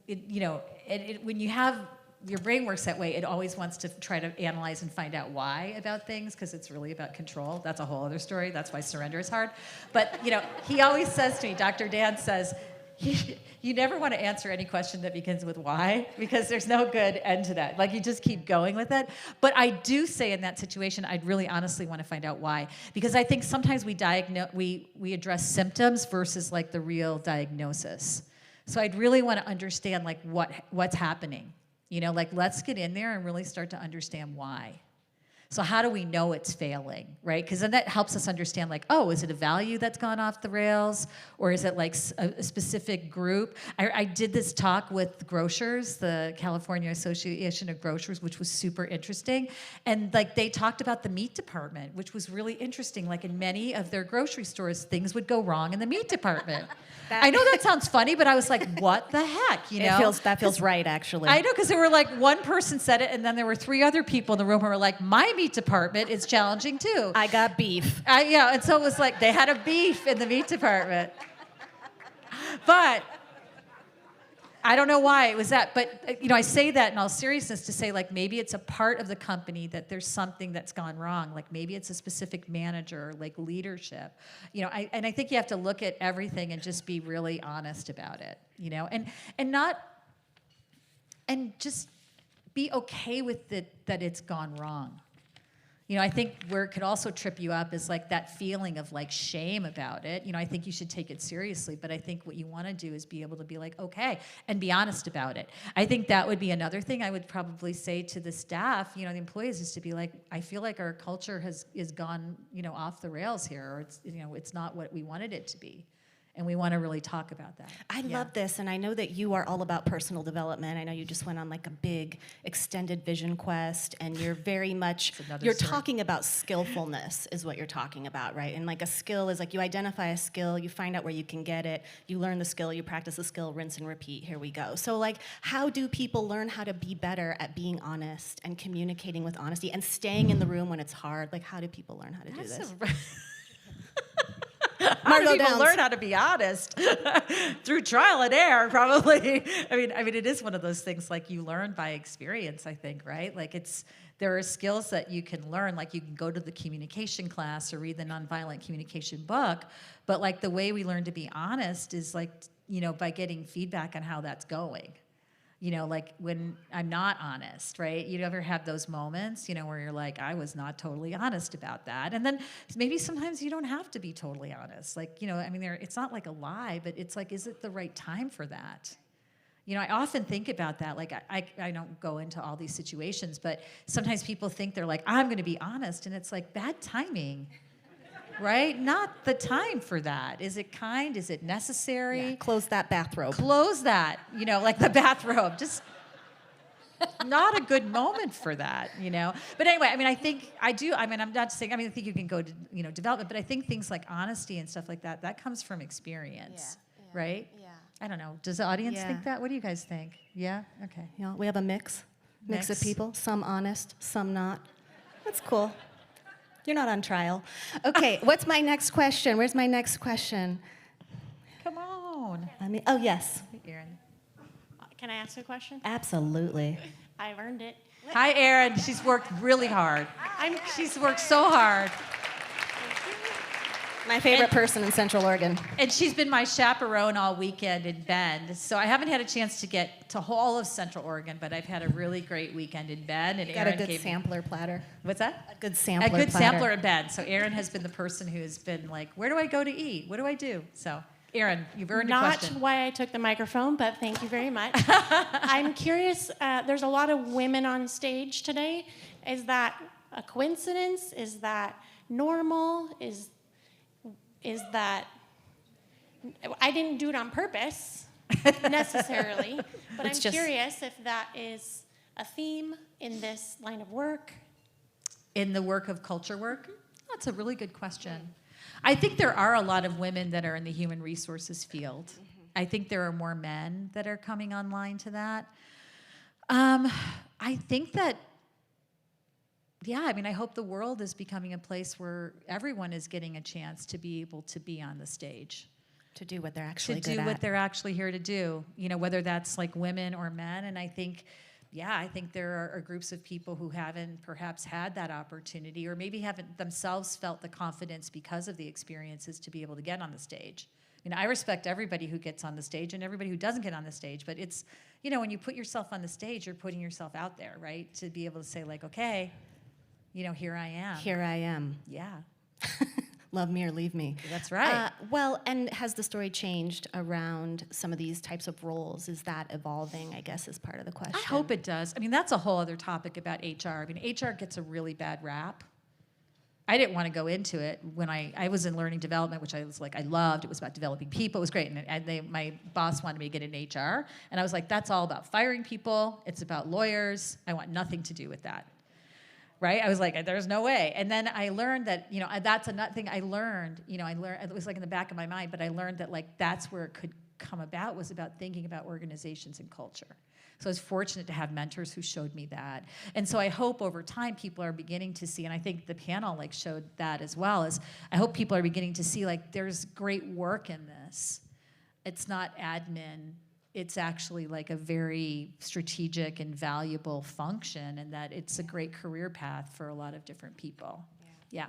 when you have, your brain works that way, it always wants to try to analyze and find out why about things, because it's really about control. That's a whole other story. That's why surrender is hard. But, he always says to me, Dr. Dan says, you never want to answer any question that begins with why, because there's no good end to that. Like, you just keep going with it. But I do say in that situation, I'd really honestly want to find out why. Because I think sometimes we address symptoms versus like the real diagnosis. So I'd really want to understand like what's happening. You know, like let's get in there and really start to understand why. So how do we know it's failing, right? Because then that helps us understand like, oh, is it a value that's gone off the rails? Or is it like a specific group? I did this talk with grocers, the California Association of Grocers, which was super interesting. And like they talked about the meat department, which was really interesting. Like in many of their grocery stores, things would go wrong in the meat department. I know that sounds funny, but I was like, what the heck, you know? That feels right, actually. I know, because there were like one person said it, and then there were 3 other people in the room who were like, my meat department is challenging too. I got beef. Yeah, and so it was like they had a beef in the meat department. But I don't know why it was that, but you know, I say that in all seriousness to say like maybe it's a part of the company that there's something that's gone wrong. Like maybe it's a specific manager, like leadership. You know, I think you have to look at everything and just be really honest about it. You know, and just be okay with it that it's gone wrong. You know, I think where it could also trip you up is like that feeling of like shame about it. You know, I think you should take it seriously, but I think what you want to do is be able to be like, okay, and be honest about it. I think that would be another thing I would probably say to the staff, you know, the employees, is to be like, I feel like our culture is gone, you know, off the rails here, or it's, you know, it's not what we wanted it to be. And we want to really talk about that. I love this, and I know that you are all about personal development. I know you just went on like a big extended vision quest, and you're very much, you're talking about skillfulness is what you're talking about, right? And like a skill is like you identify a skill, you find out where you can get it, you learn the skill, you practice the skill, rinse and repeat, here we go. So like, how do people learn how to be better at being honest and communicating with honesty and staying in the room when it's hard? Like, how do people learn how to do this? How do people learn how to be honest? Through trial and error, probably. I mean, it is one of those things like you learn by experience, I think, right? Like there are skills that you can learn, like you can go to the communication class or read the nonviolent communication book, but like the way we learn to be honest is like, you know, by getting feedback on how that's going. You know, like when I'm not honest, right? You ever have those moments, you know, where you're like, I was not totally honest about that. And then maybe sometimes you don't have to be totally honest. Like, you know, I mean, it's not like a lie, but it's like, is it the right time for that? You know, I often think about that. Like, I don't go into all these situations, but sometimes people think they're like, I'm going to be honest. And it's like bad timing. Right? Not the time for that. Is it kind? Is it necessary? Yeah, close that bathrobe. Close that, you know, like the bathrobe. Just not a good moment for that, you know? But anyway, I mean, I think I do. I mean, I'm not saying, I think you can go to, you know, development, but I think things like honesty and stuff like that, that comes from experience, right? Yeah. I don't know. Does the audience think that? What do you guys think? Yeah? Okay. You know, we have a mix of people, some honest, some not. That's cool. You're not on trial. Okay, what's my next question? Where's my next question? Come on. Oh, yes. Erin. Can I ask a question? Absolutely. I've earned it. Hi, Erin. She's worked really hard. She's worked so hard. My favorite person in Central Oregon. And she's been my chaperone all weekend in Bend. So I haven't had a chance to get to all of Central Oregon, but I've had a really great weekend in Bend. And Got a good sampler platter. What's that? A good sampler platter. A good platter. sampler in Bend. So Erin has been the person who's been like, where do I go to eat? What do I do? So Erin, you've earned a question. Not why I took the microphone, but thank you very much. I'm curious, there's a lot of women on stage today. Is that a coincidence? Is that normal? Is that, I didn't do it on purpose, necessarily, but I'm curious if that is a theme in this line of work. In the work of culture work? That's a really good question. I think there are a lot of women that are in the human resources field. Mm-hmm. I think there are more men that are coming online to that. I think that, yeah, I mean, I hope the world is becoming a place where everyone is getting a chance to be able to be on the stage. To do what they're actually good at. To do what they're actually here to do, you know, whether that's like women or men. And I think, yeah, I think there are groups of people who haven't perhaps had that opportunity or maybe haven't themselves felt the confidence because of the experiences to be able to get on the stage. You know, I respect everybody who gets on the stage and everybody who doesn't get on the stage, but it's, you know, when you put yourself on the stage, you're putting yourself out there, right? To be able to say like, okay, you know, here I am. Here I am. Yeah. Love me or leave me. That's right. Well, and has the story changed around some of these types of roles? Is that evolving, I guess, is part of the question. I hope it does. I mean, that's a whole other topic about HR. I mean, HR gets a really bad rap. I didn't want to go into it when I was in learning development, which I was like, I loved. It was about developing people. It was great. And my boss wanted me to get in HR. And I was like, that's all about firing people. It's about lawyers. I want nothing to do with that. Right? I was like, there's no way. And then I learned that, you know, that's another thing I learned, it was like in the back of my mind, but I learned that like that's where it could come about, was about thinking about organizations and culture. So I was fortunate to have mentors who showed me that. And so I hope over time people are beginning to see, and I think the panel like showed that as well, is I hope people are beginning to see like there's great work in this. It's not admin. It's actually like a very strategic and valuable function, and that it's a great career path for a lot of different people. Yeah.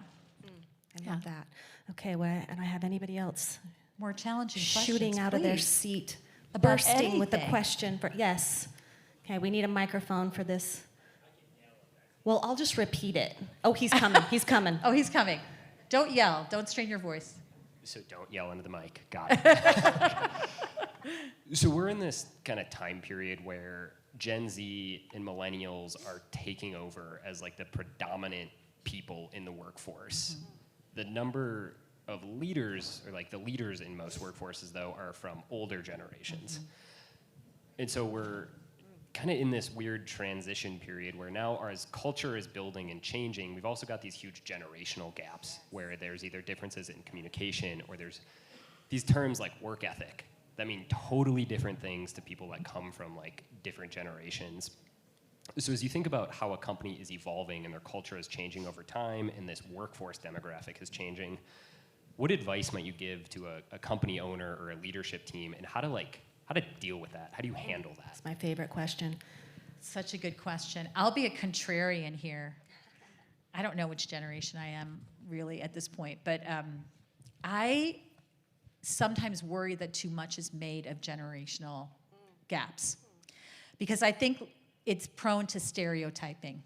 I love that. Okay, well, and I have anybody else More challenging shooting questions, out of their please. seat, About bursting with a anything. question for, yes. Okay, we need a microphone for this. Well, I'll just repeat it. Oh, he's coming, he's coming. Oh, he's coming. Don't yell. Don't strain your voice. So don't yell into the mic. Got it. So we're in this kind of time period where Gen Z and millennials are taking over as like the predominant people in the workforce. The number of leaders, or like the leaders in most workforces though, are from older generations. And so we're kind of in this weird transition period where now as culture is building and changing, we've also got these huge generational gaps where there's either differences in communication, or there's these terms like work ethic that mean totally different things to people that come from like different generations. So as you think about how a company is evolving and their culture is changing over time, and this workforce demographic is changing, what advice might you give to a company owner or a leadership team, and how to deal with that? How do you handle that? That's my favorite question. Such a good question. I'll be a contrarian here. I don't know which generation I am really at this point, but I sometimes worry that too much is made of generational gaps, because I think it's prone to stereotyping.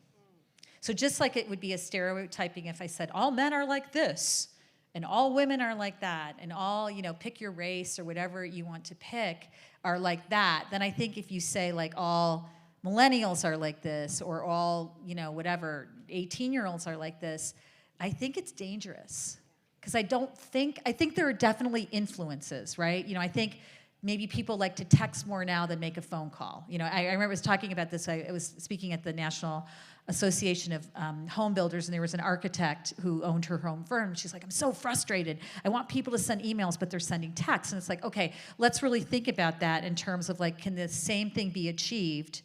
So just like it would be a stereotyping if I said all men are like this and all women are like that, and all, pick your race or whatever you want to pick are like that, then I think if you say like all millennials are like this, or all, whatever, 18-year-olds are like this, I think it's dangerous. Because I think there are definitely influences, right? I think maybe people like to text more now than make a phone call. I remember I was talking about this, I was speaking at the National Association of Home Builders, and there was an architect who owned her home firm. She's like, I'm so frustrated. I want people to send emails, but they're sending texts. And it's like, okay, let's really think about that in terms of like, can the same thing be achieved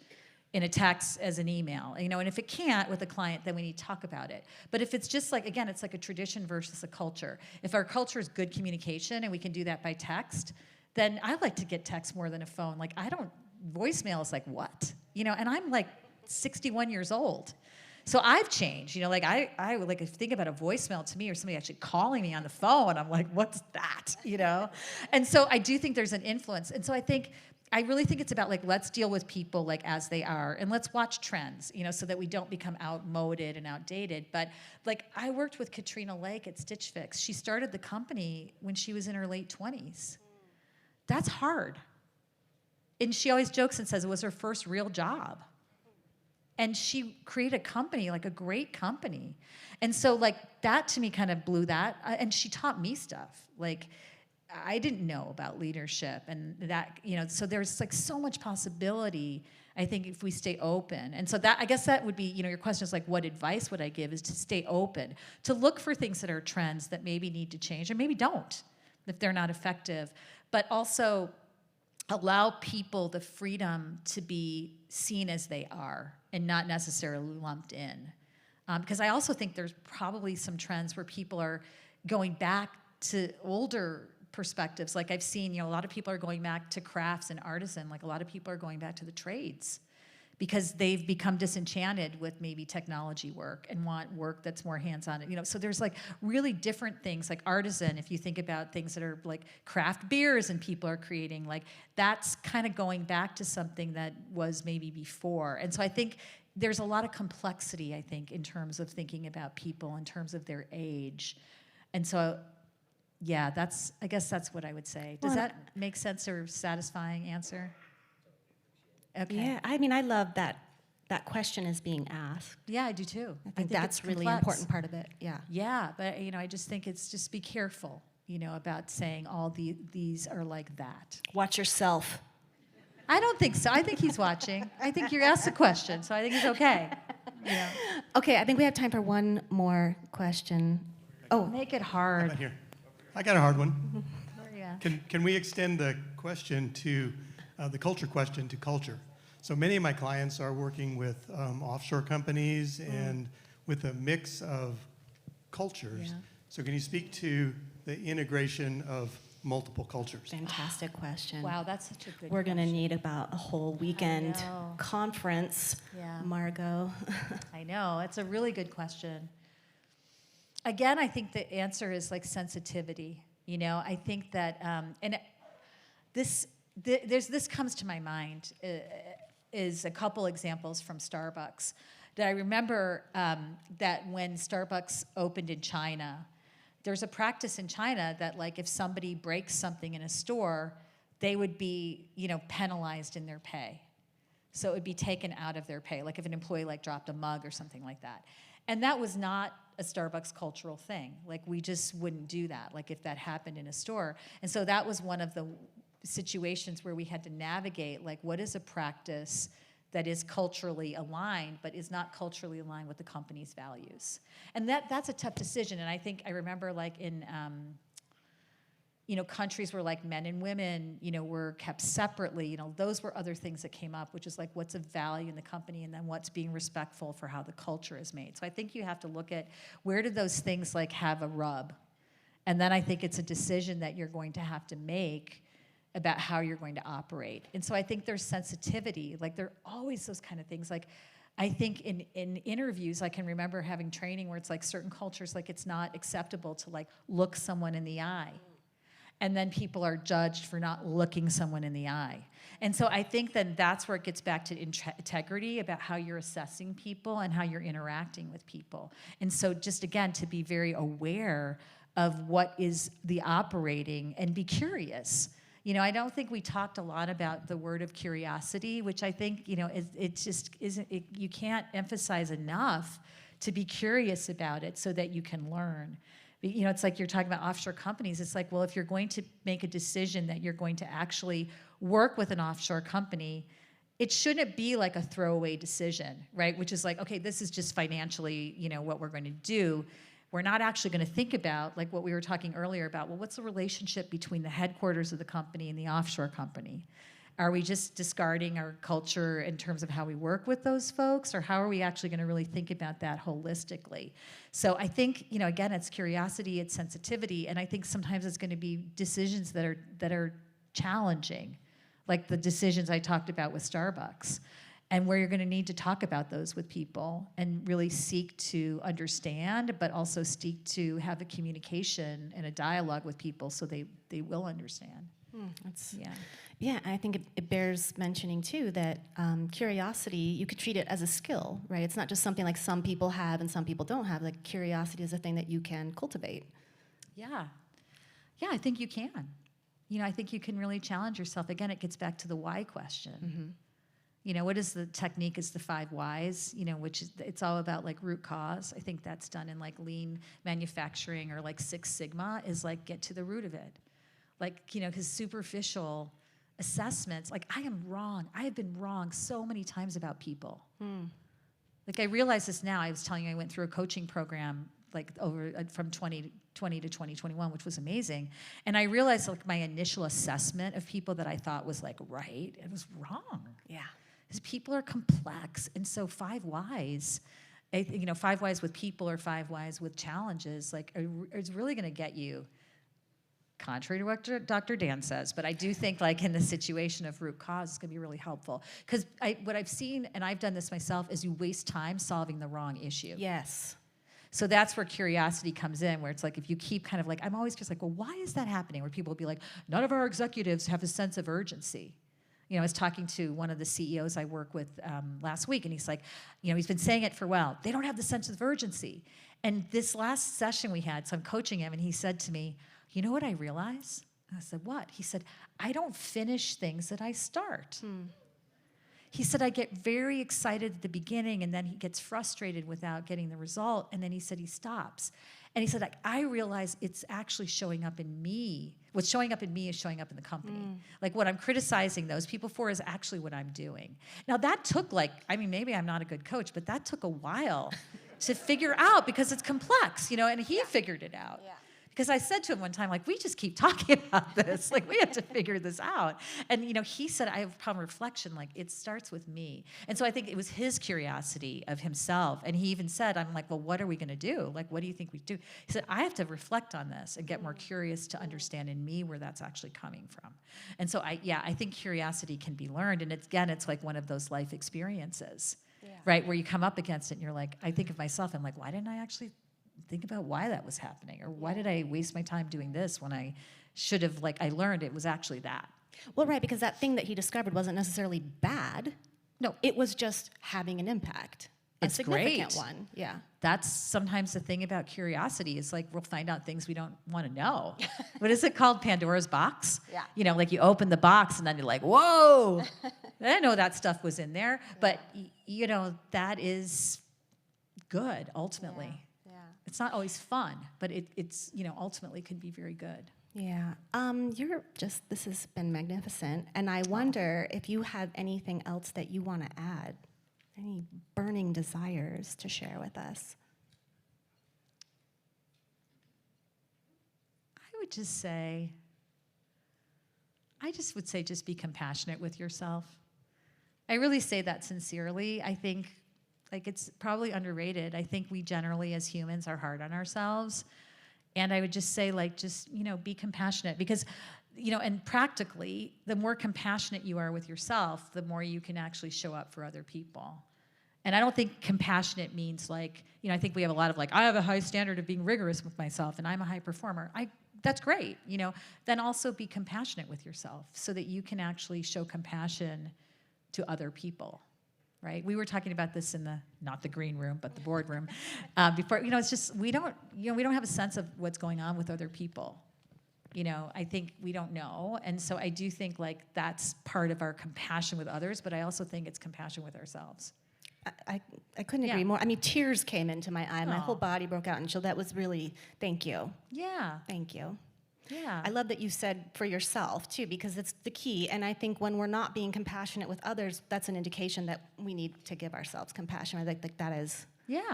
in a text as an email? And if it can't with a client, then we need to talk about it. But if it's just like, again, it's like a tradition versus a culture. If our culture is good communication and we can do that by text, then I like to get text more than a phone. Like voicemail is like, what? And I'm like 61 years old. So I've changed, I would like to think about a voicemail to me, or somebody actually calling me on the phone. I'm like, what's that? And so I do think there's an influence. And so I really think it's about like, let's deal with people like as they are, and let's watch trends, so that we don't become outmoded and outdated. But like, I worked with Katrina Lake at Stitch Fix. She started the company when she was in her late 20s. That's hard. And she always jokes and says it was her first real job. And she created a company, like a great company. And so like that to me kind of blew that. And she taught me stuff. Like I didn't know about leadership and that, so there's like so much possibility, I think, if we stay open. And so that, I guess that would be, your question is like, what advice would I give, is to stay open, to look for things that are trends that maybe need to change or maybe don't if they're not effective, but also allow people the freedom to be seen as they are and not necessarily lumped in. Because I also think there's probably some trends where people are going back to older perspectives. Like I've seen, a lot of people are going back to crafts and artisan. Like a lot of people are going back to the trades because they've become disenchanted with maybe technology work and want work that's more hands-on. So there's like really different things, like artisan. If you think about things that are like craft beers and people are creating, like that's kind of going back to something that was maybe before. And so I think there's a lot of complexity, I think, in terms of thinking about people, in terms of their age. And so, yeah, I guess that's what I would say. Does that make sense or satisfying answer? Okay. Yeah, I mean, I love that question is being asked. Yeah, I do too. I think that's it's really complex. important part of it. Yeah. Yeah, but I just think it's just be careful, about saying all these are like that. Watch yourself. I don't think so. I think he's watching. I think you asked a question, so I think he's okay. Okay, I think we have time for one more question. Oh, Make it hard. Here. I got a hard one. Yeah. Can we extend the question to the culture question to culture? So many of my clients are working with offshore companies and with a mix of cultures. Yeah. So can you speak to the integration of multiple cultures? Fantastic question. Wow, that's such a good We're going to question. need about a whole weekend know. conference, Yeah. Margot. I know, it's a really good question. Again, I think the answer is like sensitivity. I think that, and this comes to my mind, is a couple examples from Starbucks. That I remember that when Starbucks opened in China, there's a practice in China that like if somebody breaks something in a store, they would be, penalized in their pay. So it would be taken out of their pay, like if an employee like dropped a mug or something like that. And that was not a Starbucks cultural thing. Like we just wouldn't do that, like if that happened in a store. And so that was one of the situations where we had to navigate, like what is a practice that is culturally aligned, but is not culturally aligned with the company's values. And that's a tough decision. And I remember like in, countries where like men and women, were kept separately, those were other things that came up, which is like what's of value in the company and then what's being respectful for how the culture is made. So I think you have to look at where do those things like have a rub? And then I think it's a decision that you're going to have to make about how you're going to operate. And so I think there's sensitivity, like there are always those kind of things. Like I think in interviews, I can remember having training where it's like certain cultures, like it's not acceptable to like look someone in the eye. And then people are judged for not looking someone in the eye. And so I think then that's where it gets back to integrity about how you're assessing people and how you're interacting with people. And so just again, to be very aware of what is the operating and be curious. I don't think we talked a lot about the word of curiosity, which I think, it just isn't, you can't emphasize enough to be curious about it so that you can learn. It's like you're talking about offshore companies. It's like, well, if you're going to make a decision that you're going to actually work with an offshore company, it shouldn't be like a throwaway decision, right? Which is like, okay, this is just financially, what we're going to do. We're not actually going to think about, like what we were talking earlier about, well, what's the relationship between the headquarters of the company and the offshore company? Are we just discarding our culture in terms of how we work with those folks, or how are we actually going to really think about that holistically? So I think, again, it's curiosity, it's sensitivity, and I think sometimes it's going to be decisions that are challenging, like the decisions I talked about with Starbucks. And where you're going to need to talk about those with people and really seek to understand, but also seek to have a communication and a dialogue with people so they will understand. Yeah, I think it bears mentioning too that curiosity, you could treat it as a skill, right? It's not just something like some people have and some people don't have. Like curiosity is a thing that you can cultivate. Yeah, I think you can. I think you can really challenge yourself. Again, it gets back to the why question. Mm-hmm. What is the technique? Is the 5 whys, which is, it's all about like root cause. I think that's done in like lean manufacturing or like 6 Sigma is like get to the root of it. Like, because superficial assessments, like I am wrong. I have been wrong so many times about people. Like I realize this now. I was telling you I went through a coaching program like over from 2020 to 2021, which was amazing. And I realized like my initial assessment of people that I thought was like right, it was wrong. Yeah. Because people are complex, and so 5 whys, 5 whys with people or 5 whys with challenges, like is really going to get you, contrary to what Dr. Dan says. But I do think, like in the situation of root cause, it's going to be really helpful. Because what I've seen, and I've done this myself, is you waste time solving the wrong issue. Yes. So that's where curiosity comes in, where it's like if you keep kind of like, I'm always just like, well, why is that happening? Where people will be like, none of our executives have a sense of urgency. I was talking to one of the CEOs I work with last week, and he's like, he's been saying it for a while. They don't have the sense of urgency. And this last session we had, so I'm coaching him, and he said to me, you know what I realize? I said, what? He said, I don't finish things that I start. He said, I get very excited at the beginning, and then he gets frustrated without getting the result, and then he said he stops. And he said, like, I realize it's actually showing up in me. What's showing up in me is showing up in the company. Like, what I'm criticizing those people for is actually what I'm doing. Now, that took maybe I'm not a good coach, but that took a while to figure out, because it's complex, and he figured it out. Yeah. Because I said to him one time, like, we just keep talking about this. Like, we have to figure this out. And, he said, I have upon reflection, like, it starts with me. And so I think it was his curiosity of himself. And he even said, I'm like, well, what are we going to do? Like, what do you think we do? He said, I have to reflect on this and get more curious to understand in me where that's actually coming from. And so, I think curiosity can be learned. And it's like one of those life experiences, right? Where you come up against it and you're like, I think of myself, I'm like, why didn't I actually think about why that was happening, or why did I waste my time doing this when I should have, I learned it was actually that. Well, right, because that thing that he discovered wasn't necessarily bad. No. It was just having an impact. It's a significant great. one, yeah. That's sometimes the thing about curiosity is we'll find out things we don't want to know. What is it called? Pandora's box? Yeah. Like you open the box and then you're like, whoa, I didn't know that stuff was in there. But, that is good, ultimately. Yeah. It's not always fun, but it's ultimately can be very good. Yeah. This has been magnificent. And I wonder if you have anything else that you want to add, any burning desires to share with us. I would just say, just be compassionate with yourself. I really say that sincerely. I think it's probably underrated. I think we generally as humans are hard on ourselves. And I would just say be compassionate, because, and practically, the more compassionate you are with yourself, the more you can actually show up for other people. And I don't think compassionate means I think we have a lot of I have a high standard of being rigorous with myself and I'm a high performer. That's great, then also be compassionate with yourself so that you can actually show compassion to other people. Right? We were talking about this in not the green room, but the boardroom before. It's just we don't have a sense of what's going on with other people. I think we don't know, and so I do think that's part of our compassion with others. But I also think it's compassion with ourselves. I couldn't agree more. I mean, tears came into my eye. My whole body broke out, and so that was really thank you. Yeah. Thank you. Yeah. I love that you said for yourself, too, because it's the key. And I think when we're not being compassionate with others, that's an indication that we need to give ourselves compassion. I think that is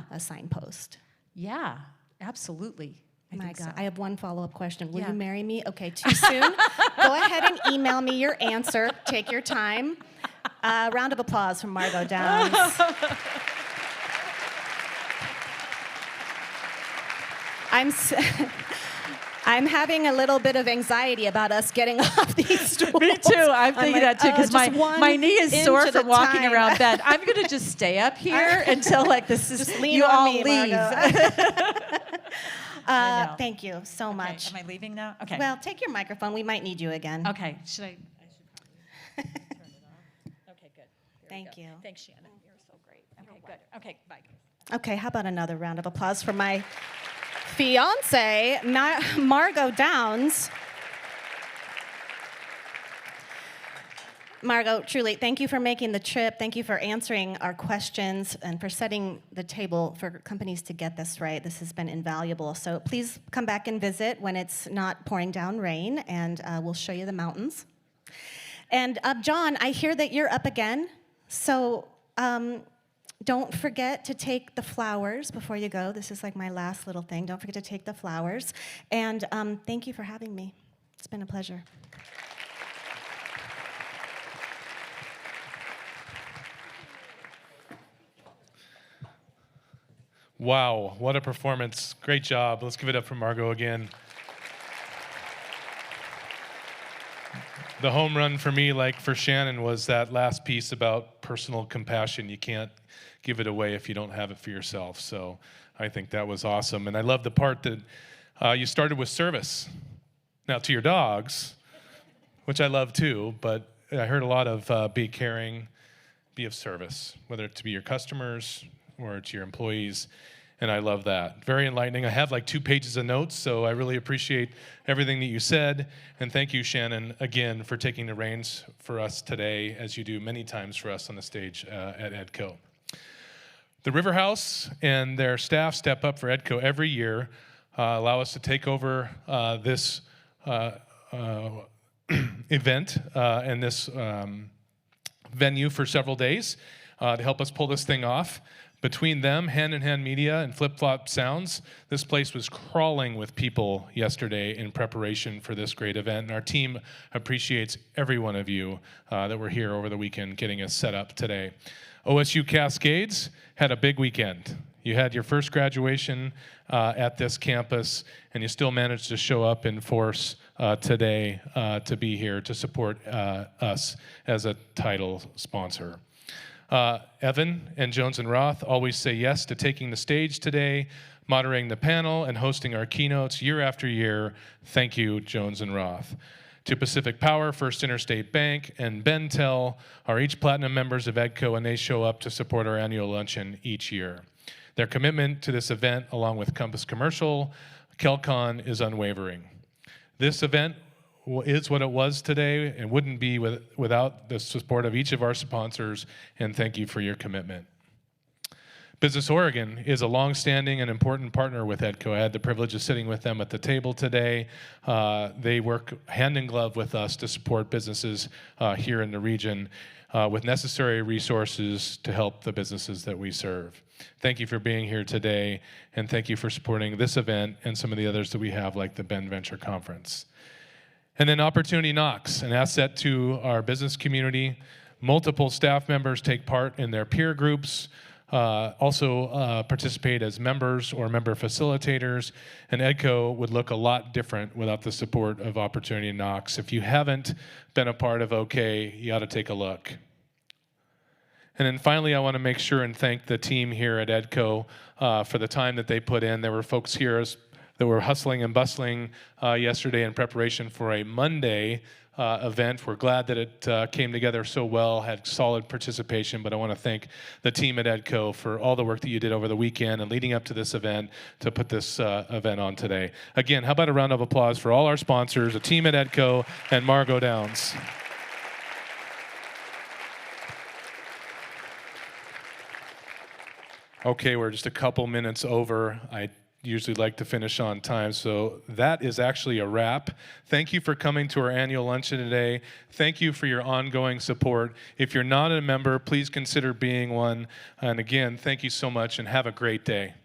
a signpost. Yeah, absolutely. My God. I have one follow-up question. Will you marry me? Okay, too soon? Go ahead and email me your answer. Take your time. Round of applause from Margot Downs. I'm having a little bit of anxiety about us getting off these stools. Me too. I'm thinking that too, because my knee is sore from walking around bed. I'm going to just stay up here until this is just lean you on all me, leave. Thank you so much. Am I leaving now? Okay. Well, take your microphone. We might need you again. Okay. Should I turn it off? Okay, good. Thank you. Thanks, Shannon. You're so great. Okay, good. Okay, bye. Okay, how about another round of applause for my fiance, Margot Downs. Margot, truly, thank you for making the trip. Thank you for answering our questions and for setting the table for companies to get this right. This has been invaluable. So please come back and visit when it's not pouring down rain, and we'll show you the mountains. And John, I hear that you're up again. So don't forget to take the flowers before you go. This is my last little thing. Don't forget to take the flowers. And thank you for having me. It's been a pleasure. Wow, what a performance. Great job. Let's give it up for Margot again. The home run for me, for Shannon, was that last piece about personal compassion. You can't give it away if you don't have it for yourself. So I think that was awesome. And I love the part that you started with service. Now, to your dogs, which I love too, but I heard a lot of be caring, be of service, whether it to be your customers or to your employees. And I love that. Very enlightening. I have like 2 pages of notes, so I really appreciate everything that you said. And thank you, Shannon, again, for taking the reins for us today, as you do many times for us on the stage at EDCO. The River House and their staff step up for EDCO every year, allow us to take over this event and this venue for several days to help us pull this thing off. Between them, Hand in Hand Media, and Flip Flop Sounds, this place was crawling with people yesterday in preparation for this great event. And our team appreciates every one of you that were here over the weekend getting us set up today. OSU Cascades had a big weekend. You had your first graduation at this campus, and you still managed to show up in force today to be here to support us as a title sponsor. Evan and Jones and Roth always say yes to taking the stage today, moderating the panel, and hosting our keynotes year after year. Thank you, Jones and Roth. To Pacific Power, First Interstate Bank, and Bentel are each platinum members of EDCO, and they show up to support our annual luncheon each year. Their commitment to this event, along with Compass Commercial, Kelcon, is unwavering. This event is what it was today and wouldn't be without the support of each of our sponsors, and thank you for your commitment. Business Oregon is a long-standing and important partner with EDCO. I had the privilege of sitting with them at the table today. They work hand in glove with us to support businesses here in the region with necessary resources to help the businesses that we serve. Thank you for being here today, and thank you for supporting this event and some of the others that we have, like the Ben Venture Conference. And then Opportunity Knox, an asset to our business community. Multiple staff members take part in their peer groups, also participate as members or member facilitators, and EDCO would look a lot different without the support of Opportunity Knox. If you haven't been a part of OK, you ought to take a look. And then finally, I want to make sure and thank the team here at EDCO for the time that they put in. There were folks here that were hustling and bustling yesterday in preparation for a Monday event. We're glad that it came together so well, had solid participation, but I want to thank the team at EDCO for all the work that you did over the weekend and leading up to this event to put this event on today. Again, how about a round of applause for all our sponsors, the team at EDCO, and Margot Downs. Okay, we're just a couple minutes over. I usually like to finish on time, so that is actually a wrap. Thank you for coming to our annual luncheon today. Thank you for your ongoing support. If you're not a member, please consider being one. And again, thank you so much and have a great day.